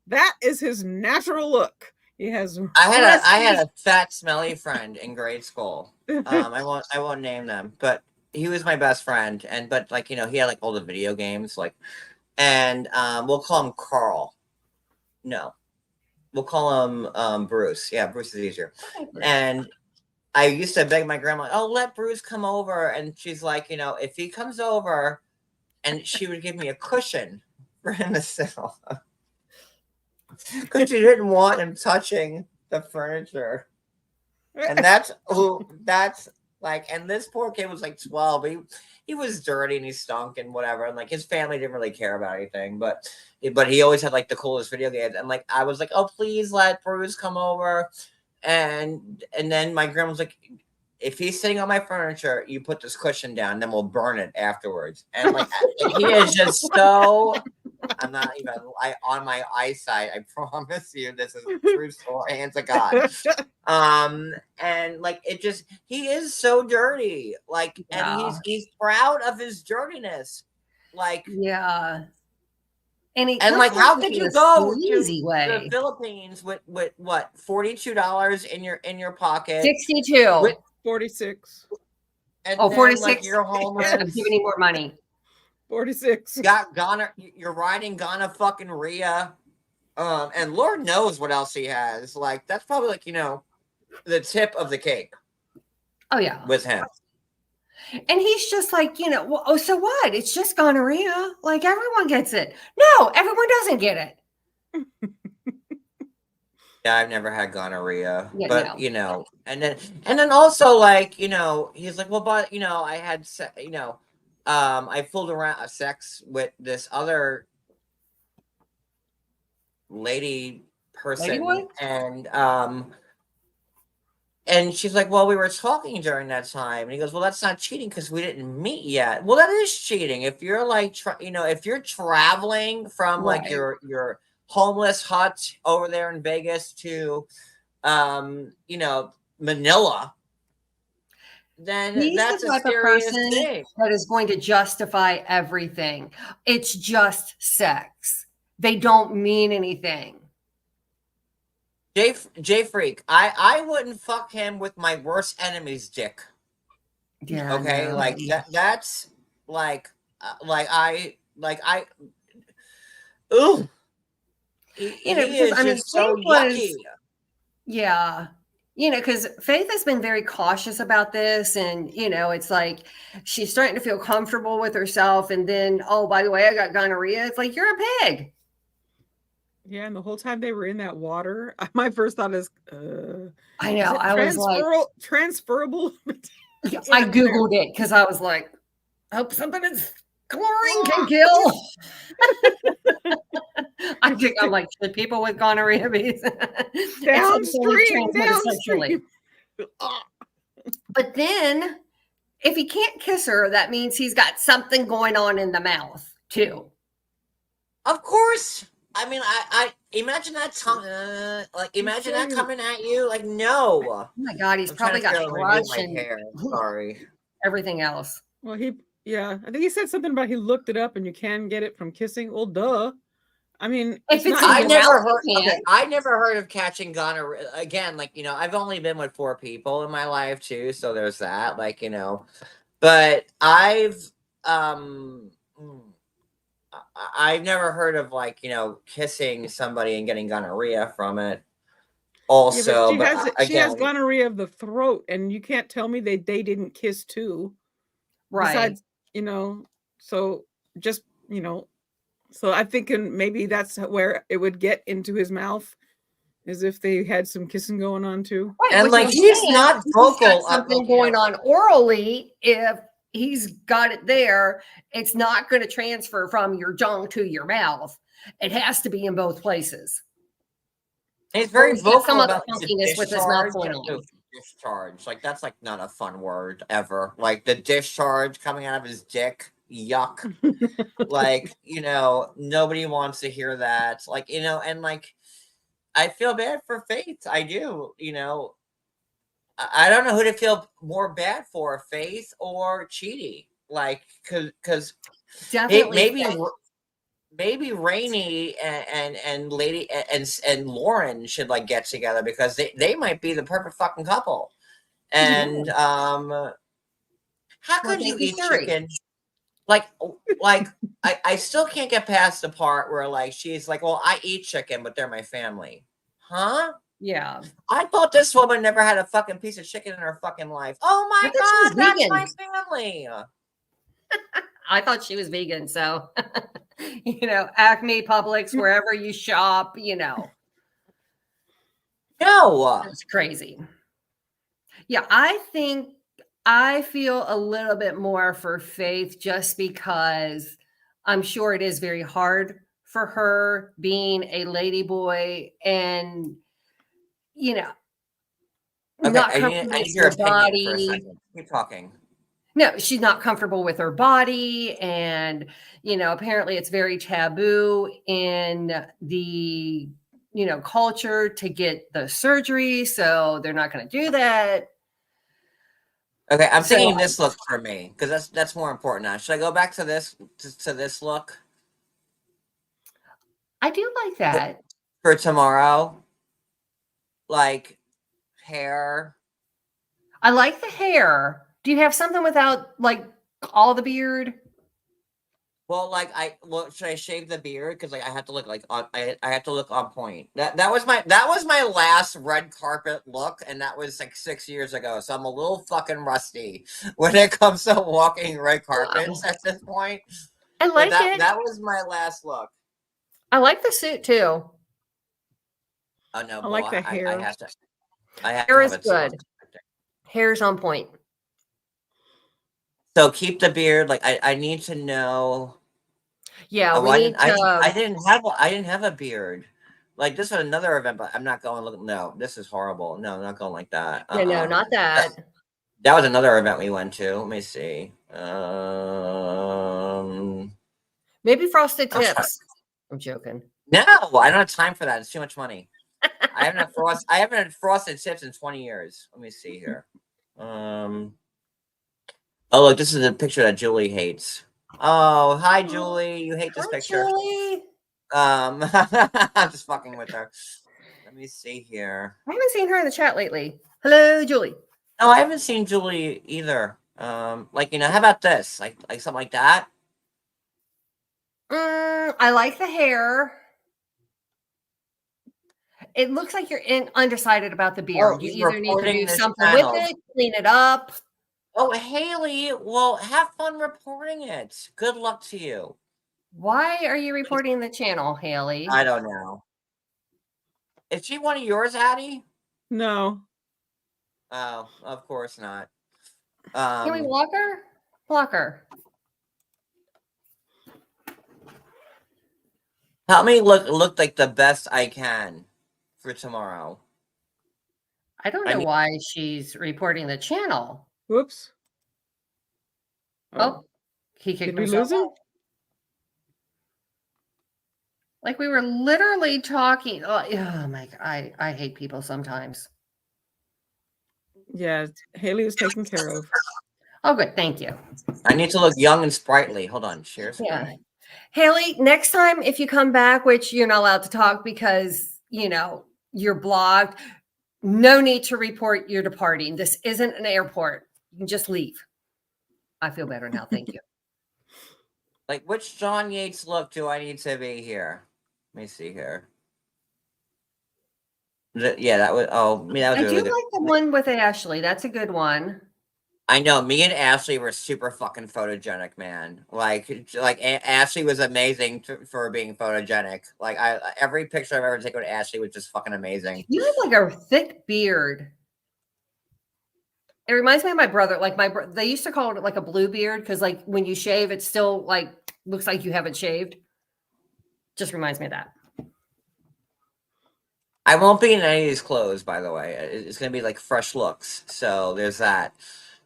Speaker 3: That is his natural look. He has.
Speaker 1: I had a fat, smelly friend in grade school. I won't name them, but he was my best friend. But he had like all the video games, and we'll call him Carl. No, we'll call him Bruce. Yeah, Bruce is easier. And I used to beg my grandma, oh, let Bruce come over. And she's like, if he comes over, and she would give me a cushion for him to sit on. Because she didn't want him touching the furniture. And and this poor kid was like 12. He was dirty and he stunk and whatever. And his family didn't really care about anything. But he always had the coolest video games. And I was like, oh, please let Bruce come over. And then my grandma was like, if he's sitting on my furniture, you put this cushion down, then we'll burn it afterwards. And he is just so. I'm not even on my eyesight. I promise you, this is a true story. Hands of God. And it just, he is so dirty. And he's proud of his dirtiness.
Speaker 2: Yeah. And
Speaker 1: how could you go to
Speaker 2: the
Speaker 1: Philippines with what, $42 in your pocket?
Speaker 2: 62.
Speaker 1: With
Speaker 3: 46.
Speaker 1: And
Speaker 2: 46.
Speaker 1: You're homeless.
Speaker 2: I'm giving you more money.
Speaker 3: 46.
Speaker 1: Got Ghana. You're riding Ghana fucking Rhea. And Lord knows what else he has. That's probably the tip of the cake.
Speaker 2: Oh yeah.
Speaker 1: With him.
Speaker 2: And he's just well, oh, so what? It's just gonorrhea. Everyone gets it. No, everyone doesn't get it.
Speaker 1: Yeah, I've never had gonorrhea,
Speaker 2: Yeah,
Speaker 1: but
Speaker 2: no.
Speaker 1: and then also he's like, well, but I had I fooled around sex with this other lady person, and she's like, well, we were talking during that time. And he goes, well, that's not cheating because we didn't meet yet. Well, that is cheating. If you're if you're traveling from your homeless hut over there in Vegas to, Manila, then that's a serious thing.
Speaker 2: That is going to justify everything. It's just sex. They don't mean anything.
Speaker 1: J Freak, I wouldn't fuck him with my worst enemy's dick.
Speaker 2: Yeah.
Speaker 1: Okay,
Speaker 2: no.
Speaker 1: that's ooh. He is just so yucky.
Speaker 2: Yeah. Because Faith has been very cautious about this. And, it's she's starting to feel comfortable with herself. And then, oh, by the way, I got gonorrhea. It's you're a pig.
Speaker 3: Yeah, and the whole time they were in that water, my first thought is,
Speaker 2: I know. I was
Speaker 3: transferable.
Speaker 2: I Googled it because I was like, I hope something is chlorine can kill. I'm like, should people with gonorrhea be
Speaker 3: downstream?
Speaker 2: But then, if he can't kiss her, that means he's got something going on in the mouth too.
Speaker 1: Of course. I mean, I imagine that tongue. Imagine that coming at you. No.
Speaker 2: Oh my God, he's probably got thrush and
Speaker 1: hair. Sorry.
Speaker 2: Everything else.
Speaker 3: Well, I think he said something about he looked it up and you can get it from kissing. Well, duh. I mean,
Speaker 2: If it's
Speaker 3: not
Speaker 2: in
Speaker 3: even-
Speaker 2: your mouth, you
Speaker 1: okay,
Speaker 2: can't.
Speaker 1: I never heard of catching gonorrhea. Again, like, I've only been with 4 people in my life too, so there's that. Like, but I've I've never heard of, like, kissing somebody and getting gonorrhea from it. Also,
Speaker 3: yeah,
Speaker 1: but
Speaker 3: she has
Speaker 1: again,
Speaker 3: gonorrhea of the throat, and you can't tell me they didn't kiss too.
Speaker 2: Right.
Speaker 3: Besides, so just so I'm thinking maybe that's where it would get into his mouth, as if they had some kissing going on too.
Speaker 2: Right,
Speaker 1: and
Speaker 2: which
Speaker 1: like
Speaker 2: I'm
Speaker 1: he's
Speaker 2: saying,
Speaker 1: not
Speaker 2: if he's
Speaker 1: vocal
Speaker 2: got
Speaker 1: of,
Speaker 2: something
Speaker 1: like,
Speaker 2: going on orally. If he's got it there, it's not going to transfer from your tongue to your mouth. It has to be in both places.
Speaker 1: He's very
Speaker 2: He's got some
Speaker 1: vocal
Speaker 2: other
Speaker 1: about the
Speaker 2: funkiness with his mouth
Speaker 1: discharge.
Speaker 2: going on.
Speaker 1: Discharge, like, that's like not a fun word ever. Like the discharge coming out of his dick, yuck. Like, nobody wants to hear that. Like, and like, I feel bad for Faith. I do. I don't know who to feel more bad for, Faith or Chidi. Like, because
Speaker 2: Definitely.
Speaker 1: maybe Rainey and Lady and Lauren should, like, get together, because they might be the perfect fucking couple. And how could you eat chicken? Like I still can't get past the part where, like, she's like, well, I eat chicken, but they're my family. Huh?
Speaker 2: Yeah.
Speaker 1: I thought this woman never had a fucking piece of chicken in her fucking life. Oh
Speaker 2: I
Speaker 1: my
Speaker 2: thought she was
Speaker 1: god, that's
Speaker 2: vegan.
Speaker 1: my family.
Speaker 2: I thought she was vegan. So, Acme, Publix, wherever you shop,
Speaker 1: No.
Speaker 2: it's crazy. Yeah, I feel a little bit more for Faith, just because I'm sure it is very hard for her being a lady boy and,
Speaker 1: Okay,
Speaker 2: not
Speaker 1: I
Speaker 2: comfortable
Speaker 1: need
Speaker 2: with
Speaker 1: your
Speaker 2: her
Speaker 1: opinion for a
Speaker 2: body.
Speaker 1: second. Keep talking.
Speaker 2: No, she's not comfortable with her body. And, apparently it's very taboo in the, culture to get the surgery. So they're not going to do that.
Speaker 1: Okay, I'm
Speaker 2: So-
Speaker 1: thinking this look for me, because that's more important now. Should I go back to this look
Speaker 2: I do like that.
Speaker 1: for tomorrow? Like, hair.
Speaker 2: I like the hair. Do you have something without, like, all the beard?
Speaker 1: Well, like, should I shave the beard? Because, like, I have to look like I have to look on point. That was my last red carpet look, and that was like 6 years ago. So I'm a little fucking rusty when it comes to walking red carpets at this point.
Speaker 2: I
Speaker 1: But
Speaker 2: like it.
Speaker 1: that was my last look.
Speaker 2: I like the suit too.
Speaker 1: Oh no,
Speaker 3: I like the
Speaker 1: I
Speaker 3: hair.
Speaker 1: have to. I have
Speaker 2: Hair
Speaker 1: to
Speaker 2: is
Speaker 1: have it soft.
Speaker 2: good. Hair's on point.
Speaker 1: So keep the beard. Like, I need to know.
Speaker 2: Yeah,
Speaker 1: Oh,
Speaker 2: we need to.
Speaker 1: I didn't have a beard. Like, this was another event, but I'm not going. Look, no, this is horrible. No, I'm not going like that.
Speaker 2: No, not that.
Speaker 1: That was another event we went to. Let me see.
Speaker 2: Maybe frosted
Speaker 1: I'm sorry.
Speaker 2: tips. I'm joking.
Speaker 1: No, I don't have time for that. It's too much money. I haven't had frosted tips in 20 years. Let me see here. Oh, look, this is a picture that Julie hates. Oh, hi, Julie. You hate this
Speaker 2: Hi,
Speaker 1: picture.
Speaker 2: Julie.
Speaker 1: I'm just fucking with her. Let me see here.
Speaker 2: I haven't seen her in the chat lately. Hello, Julie.
Speaker 1: No, I haven't seen Julie either. Like, how about this? Like something like that?
Speaker 2: I like the hair. It looks like you're undecided about the beard.
Speaker 1: Oh,
Speaker 2: You
Speaker 1: you're
Speaker 2: either need to
Speaker 1: reporting
Speaker 2: do
Speaker 1: this
Speaker 2: something
Speaker 1: channel.
Speaker 2: with it, clean it up.
Speaker 1: Oh, Haley, well, have fun reporting it. Good luck to you.
Speaker 2: Why are you reporting the channel, Haley?
Speaker 1: I don't know. Is she one of yours, Addi?
Speaker 3: No.
Speaker 1: Oh, of course not.
Speaker 2: Can we block her? Block her.
Speaker 1: Help me look like the best I can for tomorrow.
Speaker 2: I don't know why she's reporting the channel.
Speaker 3: Whoops.
Speaker 2: Oh, he kicked
Speaker 3: Did we
Speaker 2: himself
Speaker 3: lose him?
Speaker 2: out. Like, we were literally talking. Oh my God. I hate people sometimes.
Speaker 3: Yeah, Haley is taken care of.
Speaker 2: Oh, good. Thank you.
Speaker 1: I need to look young and sprightly. Hold on. Share screen.
Speaker 2: Yeah. Haley, next time if you come back, which you're not allowed to talk because you're blocked, no need to report you're departing. This isn't an airport. You can just leave. I feel better now. Thank you.
Speaker 1: Like, which John Yates look do I need to be here? Let me see here. Yeah, that was. Oh, me. That was
Speaker 2: I
Speaker 1: really
Speaker 2: do
Speaker 1: good.
Speaker 2: like the one with Ashley. That's a good one.
Speaker 1: I know. Me and Ashley were super fucking photogenic, man. Like Ashley was amazing for being photogenic. Like, every picture I've ever taken with Ashley was just fucking amazing.
Speaker 2: You have like a thick beard. It reminds me of my brother. Like they used to call it like a blue beard because like when you shave, it still like looks like you haven't shaved. Just reminds me of that.
Speaker 1: I won't be in any of these clothes, by the way. It's gonna be like fresh looks. So there's that.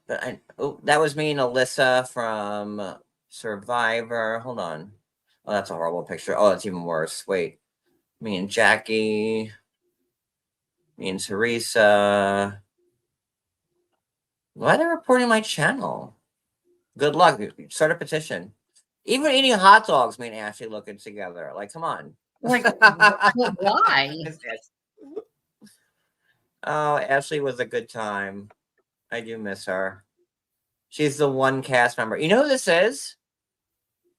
Speaker 1: But that was me and Alyssa from Survivor. Hold on. Oh, that's a horrible picture. Oh, that's even worse. Wait. Me and Jackie. Me and Teresa. Why are they reporting my channel? Good luck. Start a petition. Even eating hot dogs, me and Ashley looking together. Like, come on.
Speaker 2: Like, why?
Speaker 1: Oh, Ashley was a good time. I do miss her. She's the one cast member. You know who this is?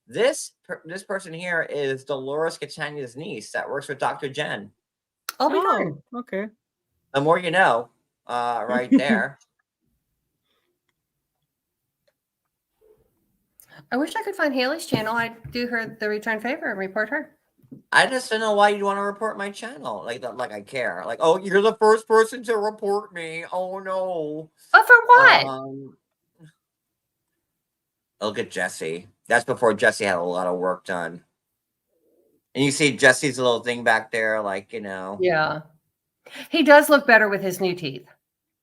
Speaker 1: This person here is Dolores Catania's niece that works with Dr. Jen.
Speaker 2: I'll be darned.
Speaker 3: Okay.
Speaker 1: The more you know, right there.
Speaker 2: I wish I could find Haley's channel. I'd do her the return favor and report her.
Speaker 1: I just don't know why you'd want to report my channel. Like I care. Like, oh, you're the first person to report me. Oh no.
Speaker 2: But for what?
Speaker 1: Look at Jesse. That's before Jesse had a lot of work done. And you see Jesse's little thing back there, like,
Speaker 2: Yeah. He does look better with his new teeth.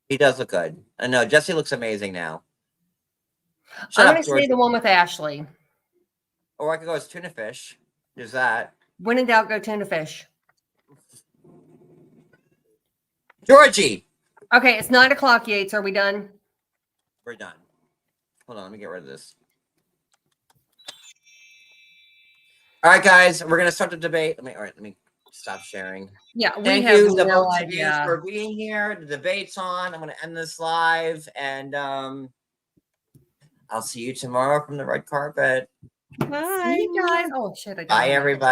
Speaker 1: He does look good. I know Jesse looks amazing now.
Speaker 2: I'm going to say the one with Ashley.
Speaker 1: Or I could go as tuna fish. There's that.
Speaker 2: When in doubt, go tuna fish.
Speaker 1: Georgie.
Speaker 2: Okay, it's 9 o'clock, Yates. Are we done?
Speaker 1: We're done. Hold on, let me get rid of this. All right, guys, we're gonna start the debate. Let me stop sharing.
Speaker 2: Yeah,
Speaker 1: Thank you to both of you for being here. The debate's on. I'm gonna end this live, and I'll see you tomorrow from the red carpet.
Speaker 3: Bye.
Speaker 2: See you guys. Oh shit!
Speaker 1: Bye, everybody.